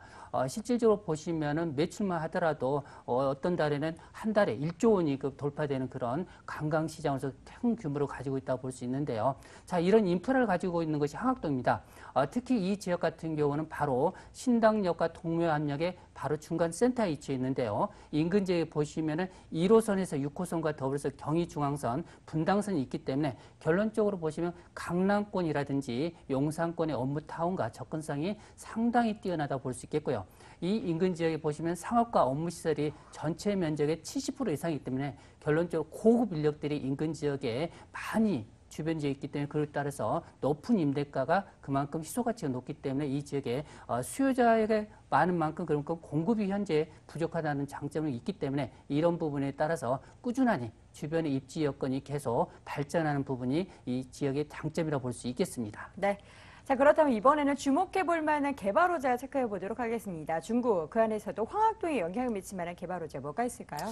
실질적으로 보시면은 매출만 하더라도 어떤 달에는 한 달에 1조 원이 그 돌파되는 그런 관광시장으로서 큰 규모를 가지고 있다고 볼 수 있는데요. 자, 이런 인프라를 가지고 있는 것이 항학동입니다. 특히 이 지역 같은 경우는 바로 신당역과 동묘암역의 바로 중간 센터에 위치해 있는데요. 인근 지역에 보시면은 1호선에서 6호선과 더불어서 경의중앙선, 분당선이 있기 때문에 결론적으로 보시면 강남권이라든지 용산권의 업무 타운과 접근성이 상당히 뛰어나다고 볼 수 있겠고요. 이 인근 지역에 보시면 상업과 업무 시설이 전체 면적의 70% 이상이기 때문에 결론적으로 고급 인력들이 인근 지역에 많이 주변 지역에 있기 때문에 그에 따라서 높은 임대가가 그만큼 희소가치가 높기 때문에 이 지역에 수요자에게 많은 만큼 그만큼 공급이 현재 부족하다는 장점이 있기 때문에 이런 부분에 따라서 꾸준하니 주변의 입지 여건이 계속 발전하는 부분이 이 지역의 장점이라고 볼 수 있겠습니다. 네. 자, 그렇다면 이번에는 주목해볼 만한 개발 호재 체크해 보도록 하겠습니다. 중구, 그 안에서도 황학동에 영향을 미칠 만한 개발 호재 뭐가 있을까요?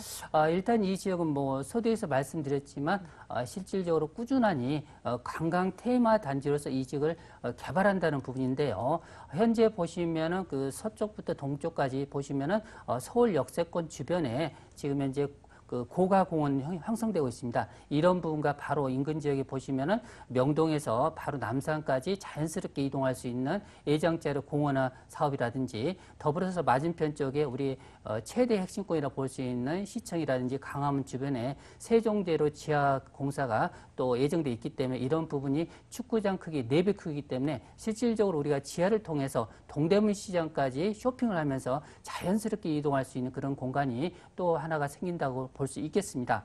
일단 이 지역은 뭐 서두에서 말씀드렸지만 실질적으로 꾸준하니 관광 테마 단지로서 이 지역을 개발한다는 부분인데요. 현재 보시면은 그 서쪽부터 동쪽까지 보시면은 서울 역세권 주변에 지금 현재 그 고가공원 형성되고 있습니다. 이런 부분과 바로 인근 지역에 보시면은 명동에서 바로 남산까지 자연스럽게 이동할 수 있는 예정자료 공원화 사업이라든지 더불어서 맞은편 쪽에 우리 최대 핵심권이라고 볼 수 있는 시청이라든지 강화문 주변에 세종대로 지하 공사가 또 예정돼 있기 때문에 이런 부분이 축구장 크기 4배 크기 때문에 실질적으로 우리가 지하를 통해서 동대문 시장까지 쇼핑을 하면서 자연스럽게 이동할 수 있는 그런 공간이 또 하나가 생긴다고 볼 수 있겠습니다.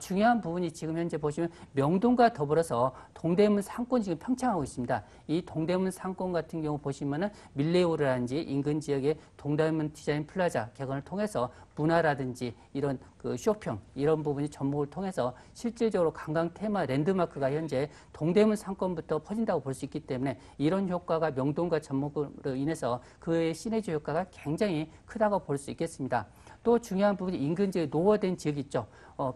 중요한 부분이 지금 현재 보시면 명동과 더불어서 동대문 상권 지금 평창하고 있습니다. 이 동대문 상권 같은 경우 보시면은 밀레오라든지 인근 지역의 동대문 디자인 플라자 개관을 통해서 문화라든지 이런 그 쇼핑 이런 부분이 접목을 통해서 실질적으로 관광 테마 랜드마크가 현재 동대문 상권부터 퍼진다고 볼 수 있기 때문에 이런 효과가 명동과 접목으로 인해서 그의 시너지 효과가 굉장히 크다고 볼 수 있겠습니다. 또 중요한 부분이 인근 지역에 노후화된 지역이 있죠.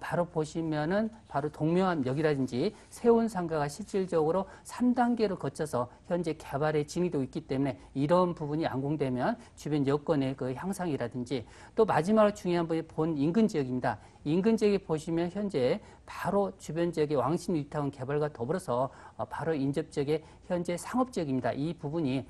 바로 보시면은 바로 동묘암역이라든지 세운상가가 실질적으로 3단계를 거쳐서 현재 개발에 진행되고 있기 때문에 이런 부분이 완공되면 주변 여건의 그 향상이라든지 또 마지막으로 중요한 부분이 본 인근 지역입니다. 인근 지역에 보시면 현재 바로 주변 지역의 왕신 뉴타운 개발과 더불어서 바로 인접 지역의 현재 상업 지역입니다. 이 부분이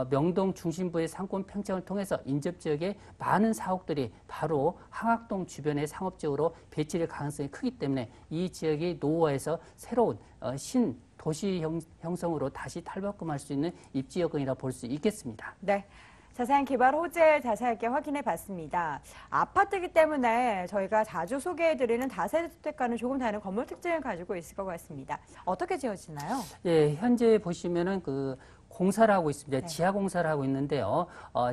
명동 중심부의 상권 팽창을 통해서 인접 지역의 많은 사옥들이 바로 항학동 주변의 상업 지역으로 배치될 가능성이 크기 때문에 이 지역이 노후화해서 새로운 신 도시 형성으로 다시 탈바꿈할 수 있는 입지 여건이라 볼 수 있겠습니다. 네. 자세한 개발 호재 자세하게 확인해 봤습니다. 아파트이기 때문에 저희가 자주 소개해드리는 다세대 주택과는 조금 다른 건물 특징을 가지고 있을 것 같습니다. 어떻게 지어지나요? 예, 현재 보시면은 그 공사를 하고 있습니다. 네. 지하 공사를 하고 있는데요.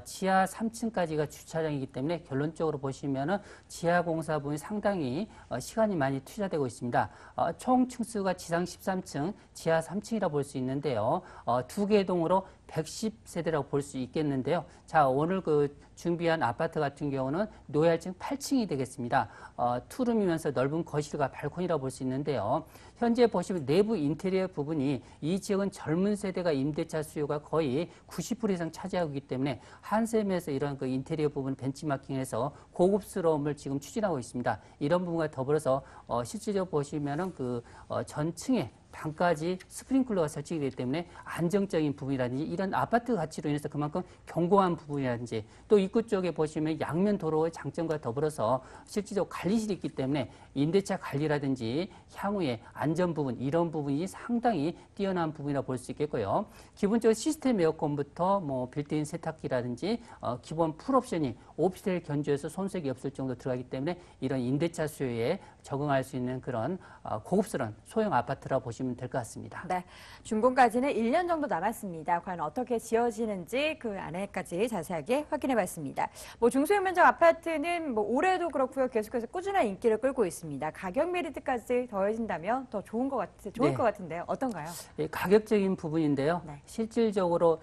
지하 3층까지가 주차장이기 때문에 결론적으로 보시면은 지하 공사 부분이 상당히 시간이 많이 투자되고 있습니다. 총 층수가 지상 13층, 지하 3층이라 볼 수 있는데요. 두 개 동으로 110세대라고 볼 수 있겠는데요. 자, 오늘 그 준비한 아파트 같은 경우는 노얄층 8층이 되겠습니다. 투룸이면서 넓은 거실과 발코니라고 볼 수 있는데요. 현재 보시면 내부 인테리어 부분이 이 지역은 젊은 세대가 임대차 수요가 거의 90% 이상 차지하고 있기 때문에 한샘에서 이런 그 인테리어 부분 벤치마킹해서 고급스러움을 지금 추진하고 있습니다. 이런 부분과 더불어서 실질적으로 보시면은 그 전층에 방까지 스프링클러가 설치되기 때문에 안정적인 부분이라든지 이런 아파트 가치로 인해서 그만큼 견고한 부분이라든지 또 입구 쪽에 보시면 양면 도로의 장점과 더불어서 실질적으로 관리실이 있기 때문에 임대차 관리라든지 향후에 안전 부분 이런 부분이 상당히 뛰어난 부분이라 볼 수 있겠고요. 기본적으로 시스템 에어컨부터 뭐 빌트인 세탁기라든지 기본 풀옵션이 오피스텔 견주에서 손색이 없을 정도 들어가기 때문에 이런 임대차 수요에 적응할 수 있는 그런 고급스러운 소형 아파트라 보시면 될 것 같습니다. 네, 준공까지는 1년 정도 남았습니다. 과연 어떻게 지어지는지 그 안에까지 자세하게 확인해봤습니다. 뭐 중소형 면적 아파트는 뭐 올해도 그렇고요, 계속해서 꾸준한 인기를 끌고 있습니다. 가격 메리트까지 더해진다면 더 좋을 네. 것 같은데요. 어떤가요? 예, 가격적인 부분인데요. 네. 실질적으로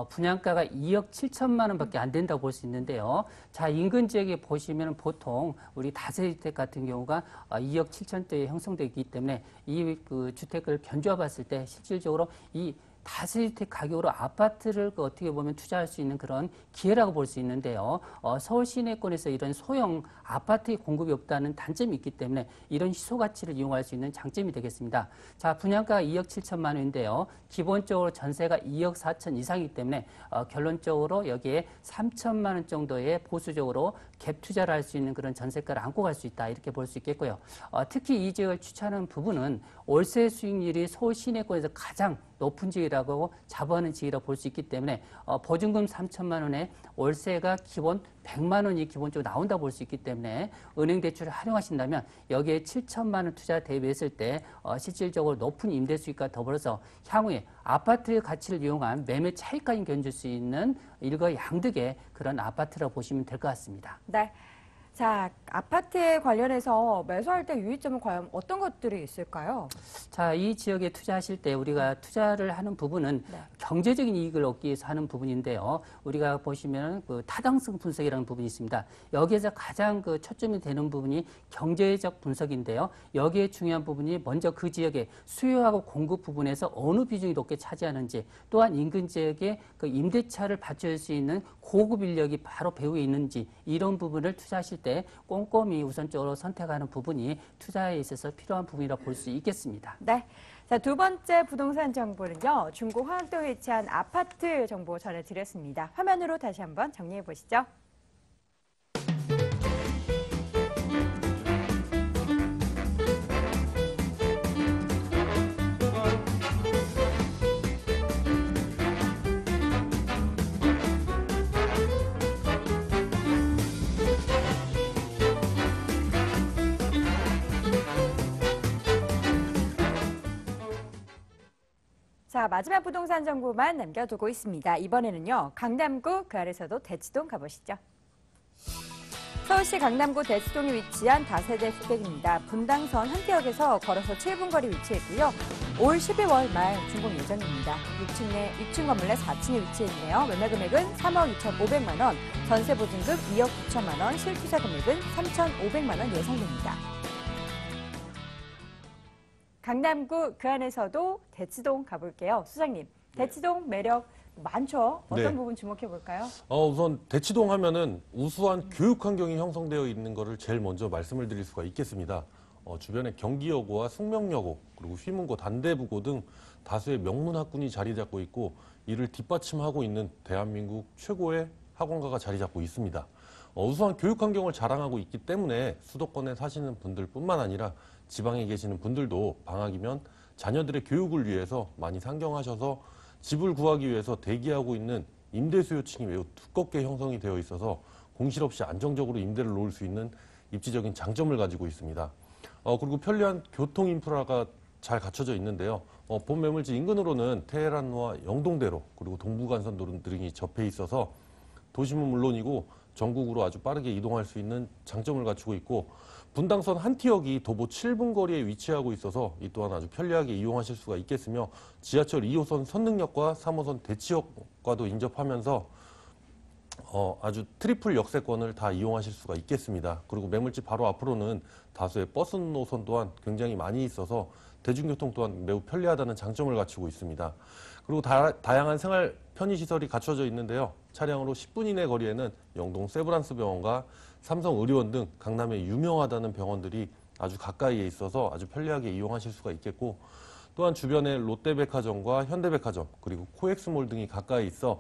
분양가가 2억 7천만 원밖에 안 된다고 볼 수 있는데요. 자, 인근 지역에 보시면 보통 우리 다세주택 같은 경우가 2억 7천대에 형성되기 때문에 이 그 주택을 견주어 봤을 때 실질적으로 이 다세주택 가격으로 아파트를 어떻게 보면 투자할 수 있는 그런 기회라고 볼 수 있는데요. 서울 시내권에서 이런 소형 아파트의 공급이 없다는 단점이 있기 때문에 이런 희소 가치를 이용할 수 있는 장점이 되겠습니다. 자, 분양가가 2억 7천만 원인데요. 기본적으로 전세가 2억 4천 이상이기 때문에 결론적으로 여기에 3천만 원 정도의 보수적으로 갭 투자를 할 수 있는 그런 전세가를 안고 갈 수 있다 이렇게 볼 수 있겠고요. 특히 이 지역을 추천하는 부분은 월세 수익률이 서울 시내권에서 가장 높은 지역이라고 자부하는 지역이라고 볼 수 있기 때문에 보증금 3천만 원에 월세가 기본 100만 원이 기본적으로 나온다고 볼 수 있기 때문에 은행 대출을 활용하신다면 여기에 7천만 원 투자 대비했을 때 실질적으로 높은 임대 수익과 더불어서 향후에 아파트의 가치를 이용한 매매 차익까지 견줄 수 있는 일거양득의 그런 아파트라고 보시면 될 것 같습니다. 네. 자, 아파트에 관련해서 매수할 때 유의점은 과연 어떤 것들이 있을까요? 자, 이 지역에 투자하실 때 우리가 투자를 하는 부분은 네. 경제적인 이익을 얻기 위해서 하는 부분인데요. 우리가 보시면 그 타당성 분석이라는 부분이 있습니다. 여기에서 가장 그 초점이 되는 부분이 경제적 분석인데요. 여기에 중요한 부분이 먼저 그 지역의 수요하고 공급 부분에서 어느 비중이 높게 차지하는지, 또한 인근 지역에 그 임대차를 받쳐줄 수 있는 고급 인력이 바로 배후에 있는지, 이런 부분을 투자하실 때 꼼꼼히 우선적으로 선택하는 부분이 투자에 있어서 필요한 부분이라고 볼 수 있겠습니다. 네. 자, 두 번째 부동산 정보는요, 중구 화학동에 위치한 아파트 정보 전해드렸습니다. 화면으로 다시 한번 정리해 보시죠. 자, 마지막 부동산 정보만 남겨두고 있습니다. 이번에는요, 강남구 그 아래서도 대치동 가보시죠. 서울시 강남구 대치동에 위치한 다세대 주택입니다. 분당선 한태역에서 걸어서 7분 거리 위치해 있고요. 올 12월 말 준공 예정입니다. 6층 건물 내 4층에 위치해 있네요. 매매 금액은 3억 2,500만 원, 전세 보증금 2억 9천만 원, 실투자 금액은 3,500만 원 예상됩니다. 강남구 그 안에서도 대치동 가볼게요. 수장님, 대치동 매력 많죠? 어떤 네. 부분 주목해 볼까요? 우선 대치동 하면은 우수한 교육 환경이 형성되어 있는 것을 제일 먼저 말씀을 드릴 수가 있겠습니다. 주변에 경기여고와 숙명여고, 그리고 휘문고, 단대부고 등 다수의 명문 학군이 자리 잡고 있고, 이를 뒷받침하고 있는 대한민국 최고의 학원가가 자리 잡고 있습니다. 우수한 교육 환경을 자랑하고 있기 때문에 수도권에 사시는 분들뿐만 아니라 지방에 계시는 분들도 방학이면 자녀들의 교육을 위해서 많이 상경하셔서 집을 구하기 위해서 대기하고 있는 임대 수요층이 매우 두껍게 형성이 되어 있어서 공실 없이 안정적으로 임대를 놓을 수 있는 입지적인 장점을 가지고 있습니다. 그리고 편리한 교통 인프라가 잘 갖춰져 있는데요. 본 매물지 인근으로는 테헤란로와 영동대로, 그리고 동부간선도로 등이 접해 있어서 도심은 물론이고 전국으로 아주 빠르게 이동할 수 있는 장점을 갖추고 있고, 분당선 한티역이 도보 7분 거리에 위치하고 있어서 이 또한 아주 편리하게 이용하실 수가 있겠으며, 지하철 2호선 선릉역과 3호선 대치역과도 인접하면서 아주 트리플 역세권을 다 이용하실 수가 있겠습니다. 그리고 매물지 바로 앞으로는 다수의 버스 노선 또한 굉장히 많이 있어서 대중교통 또한 매우 편리하다는 장점을 갖추고 있습니다. 그리고 다양한 생활 편의시설이 갖춰져 있는데요. 차량으로 10분 이내 거리에는 영동 세브란스 병원과 삼성의료원 등 강남에 유명하다는 병원들이 아주 가까이에 있어서 아주 편리하게 이용하실 수가 있겠고, 또한 주변에 롯데백화점과 현대백화점 그리고 코엑스몰 등이 가까이 있어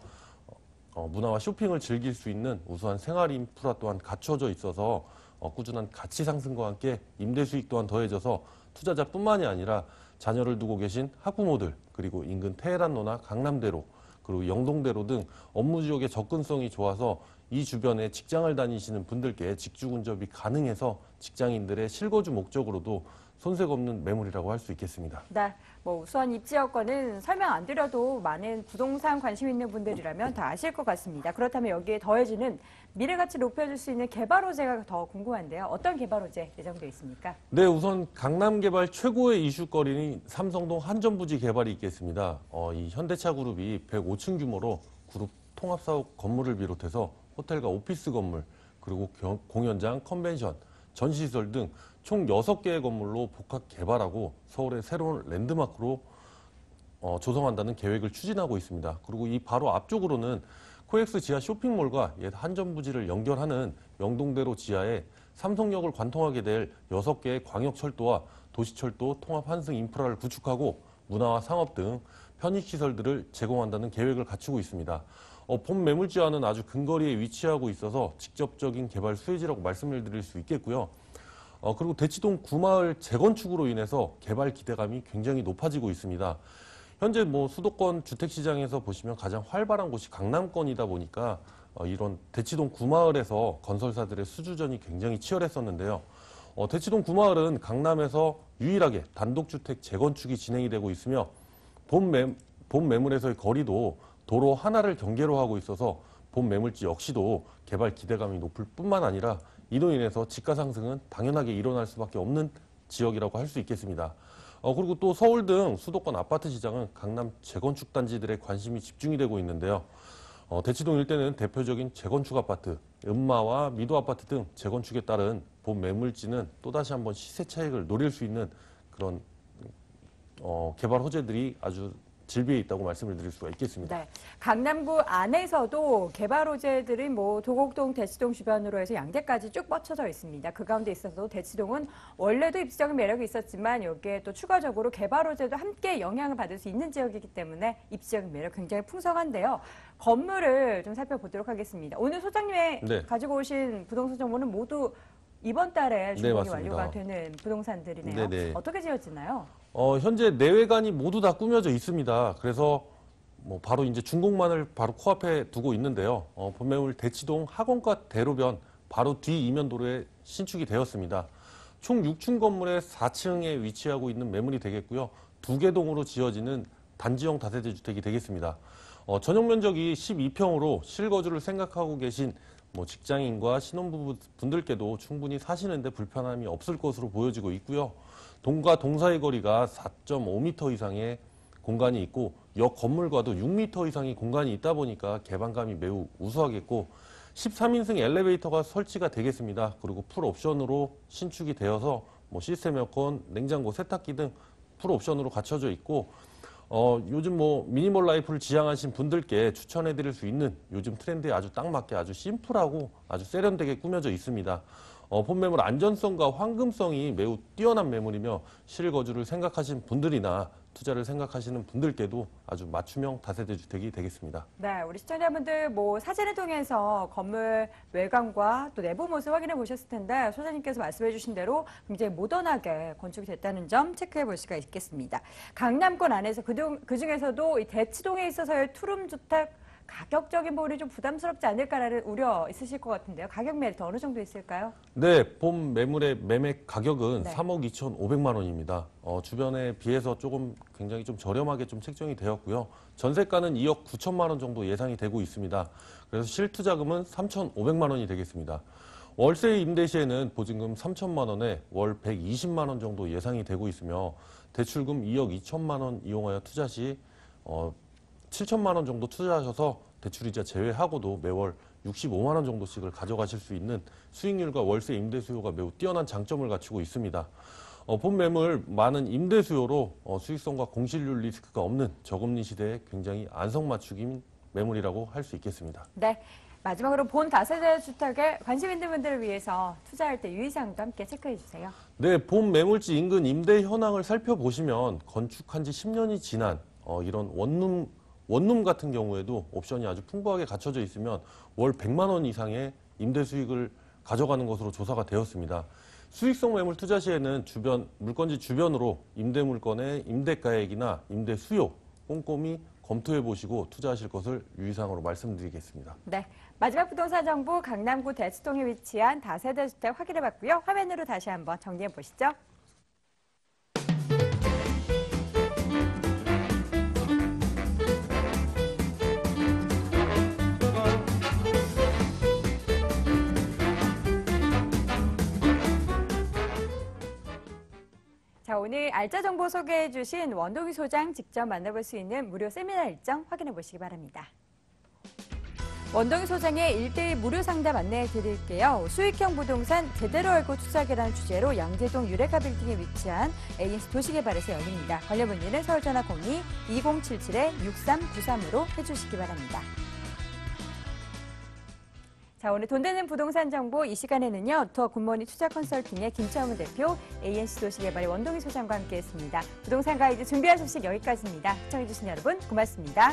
문화와 쇼핑을 즐길 수 있는 우수한 생활 인프라 또한 갖춰져 있어서 꾸준한 가치 상승과 함께 임대 수익 또한 더해져서 투자자뿐만이 아니라 자녀를 두고 계신 학부모들 그리고 인근 테헤란로나 강남대로 그리고 영동대로 등 업무 지역의 접근성이 좋아서 이 주변에 직장을 다니시는 분들께 직주 근접이 가능해서 직장인들의 실거주 목적으로도 손색 없는 매물이라고 할 수 있겠습니다. 네, 뭐 우선 입지 여건은 설명 안 드려도 많은 부동산 관심 있는 분들이라면 다 아실 것 같습니다. 그렇다면 여기에 더해지는 미래 가치 높여줄 수 있는 개발 호재가 더 궁금한데요. 어떤 개발 호재 예정되어 있습니까? 네, 우선 강남 개발 최고의 이슈거리는 삼성동 한전부지 개발이 있겠습니다. 이 현대차 그룹이 105층 규모로 그룹 통합사업 건물을 비롯해서 호텔과 오피스 건물, 그리고 공연장, 컨벤션, 전시시설 등 총 6개의 건물로 복합 개발하고 서울의 새로운 랜드마크로 조성한다는 계획을 추진하고 있습니다. 그리고 이 바로 앞쪽으로는 코엑스 지하 쇼핑몰과 옛 한전부지를 연결하는 영동대로 지하에 삼성역을 관통하게 될 6개의 광역철도와 도시철도 통합 환승 인프라를 구축하고 문화와 상업 등 편익시설들을 제공한다는 계획을 갖추고 있습니다. 본 매물지와는 아주 근거리에 위치하고 있어서 직접적인 개발 수혜지라고 말씀을 드릴 수 있겠고요. 그리고 대치동 구마을 재건축으로 인해서 개발 기대감이 굉장히 높아지고 있습니다. 현재 뭐 수도권 주택시장에서 보시면 가장 활발한 곳이 강남권이다 보니까 이런 대치동 구마을에서 건설사들의 수주전이 굉장히 치열했었는데요. 대치동 구마을은 강남에서 유일하게 단독주택 재건축이 진행이 되고 있으며 본 매물에서의 거리도 도로 하나를 경계로 하고 있어서 본 매물지 역시도 개발 기대감이 높을 뿐만 아니라 이로 인해서 집가 상승은 당연하게 일어날 수밖에 없는 지역이라고 할 수 있겠습니다. 그리고 또 서울 등 수도권 아파트 시장은 강남 재건축 단지들의 관심이 집중이 되고 있는데요. 대치동 일대는 대표적인 재건축 아파트, 음마와 미도 아파트 등 재건축에 따른 본 매물지는 또다시 한번 시세 차익을 노릴 수 있는 그런 개발 호재들이 아주 질비해 있다고 말씀을 드릴 수가 있겠습니다. 네, 강남구 안에서도 개발 호재들이 뭐 도곡동, 대치동 주변으로 해서 양재까지 쭉 뻗쳐져 있습니다. 그 가운데 있어서도 대치동은 원래도 입지적인 매력이 있었지만 여기에 또 추가적으로 개발 호재도 함께 영향을 받을 수 있는 지역이기 때문에 입지적인 매력 굉장히 풍성한데요. 건물을 좀 살펴보도록 하겠습니다. 오늘 소장님의 네. 가지고 오신 부동산 정보는 모두 이번 달에 준공이 맞습니다. 완료가 되는 부동산들이네요. 네네. 어떻게 지어지나요? 현재 내외관이 모두 다 꾸며져 있습니다. 그래서 뭐 바로 이제 준공만을 바로 코앞에 두고 있는데요. 본 매물 대치동 학원과 대로변 바로 뒤 이면 도로에 신축이 되었습니다. 총 6층 건물의 4층에 위치하고 있는 매물이 되겠고요. 2개 동으로 지어지는 단지형 다세대 주택이 되겠습니다. 전용 면적이 12평으로 실거주를 생각하고 계신 뭐 직장인과 신혼부부 분들께도 충분히 사시는데 불편함이 없을 것으로 보여지고 있고요. 동과 동 사이 거리가 4.5m 이상의 공간이 있고 역 건물과도 6m 이상의 공간이 있다 보니까 개방감이 매우 우수하겠고 13인승 엘리베이터가 설치가 되겠습니다. 그리고 풀 옵션으로 신축이 되어서 뭐 시스템 에어컨, 냉장고, 세탁기 등 풀 옵션으로 갖춰져 있고 요즘 뭐 미니멀 라이프를 지향하신 분들께 추천해 드릴 수 있는 요즘 트렌드에 아주 딱 맞게 아주 심플하고 아주 세련되게 꾸며져 있습니다. 본 매물 안전성과 황금성이 매우 뛰어난 매물이며 실거주를 생각하신 분들이나 투자를 생각하시는 분들께도 아주 맞춤형 다세대 주택이 되겠습니다. 네, 우리 시청자분들 뭐 사진을 통해서 건물 외관과 또 내부 모습 확인해 보셨을 텐데 소장님께서 말씀해 주신 대로 굉장히 모던하게 건축이 됐다는 점 체크해 볼 수가 있겠습니다. 강남권 안에서 그중에서도 이 대치동에 있어서의 투룸 주택 가격적인 부분이 좀 부담스럽지 않을까라는 우려 있으실 것 같은데요. 가격 메리트 어느 정도 있을까요? 네, 본 매물의 매매 가격은 네. 3억 2,500만 원입니다. 주변에 비해서 굉장히 좀 저렴하게 좀 책정이 되었고요. 전세가는 2억 9천만 원 정도 예상이 되고 있습니다. 그래서 실투자금은 3,500만 원이 되겠습니다. 월세 임대 시에는 보증금 3천만 원에 월 120만 원 정도 예상이 되고 있으며 대출금 2억 2천만 원 이용하여 투자 시 7천만 원 정도 투자하셔서 대출이자 제외하고도 매월 65만 원 정도씩을 가져가실 수 있는 수익률과 월세 임대 수요가 매우 뛰어난 장점을 갖추고 있습니다. 본 매물 많은 임대 수요로 수익성과 공실률 리스크가 없는 저금리 시대에 굉장히 안성맞춤인 매물이라고 할 수 있겠습니다. 네. 마지막으로 본 다세대 주택에 관심 있는 분들을 위해서 투자할 때 유의사항도 함께 체크해 주세요. 네, 본 매물지 인근 임대 현황을 살펴보시면 건축한 지 10년이 지난 이런 원룸 같은 경우에도 옵션이 아주 풍부하게 갖춰져 있으면 월 100만 원 이상의 임대 수익을 가져가는 것으로 조사가 되었습니다. 수익성 매물 투자 시에는 물건지 주변으로 임대 물건의 임대가액이나 임대 수요 꼼꼼히 검토해 보시고 투자하실 것을 유의사항으로 말씀드리겠습니다. 네, 마지막 부동산 정보 강남구 대치동에 위치한 다세대 주택 확인해 봤고요. 화면으로 다시 한번 정리해 보시죠. 자, 오늘 알짜 정보 소개해 주신 원동희 소장 직접 만나볼 수 있는 무료 세미나 일정 확인해 보시기 바랍니다. 원동희 소장의 1:1 무료 상담 안내해 드릴게요. 수익형 부동산 제대로 알고 투자하기라는 주제로 양재동 유레카 빌딩에 위치한 ANC 도시개발에서 열립니다. 관련 문의는 서울전화 02-2077-6393으로 해주시기 바랍니다. 자, 오늘 돈 되는 부동산 정보 이 시간에는요. 투어 굿모닝 투자 컨설팅의 김철문 대표, ANC 도시개발의 원동희 소장과 함께했습니다. 부동산 가이드 준비한 소식 여기까지입니다. 시청해주신 여러분 고맙습니다.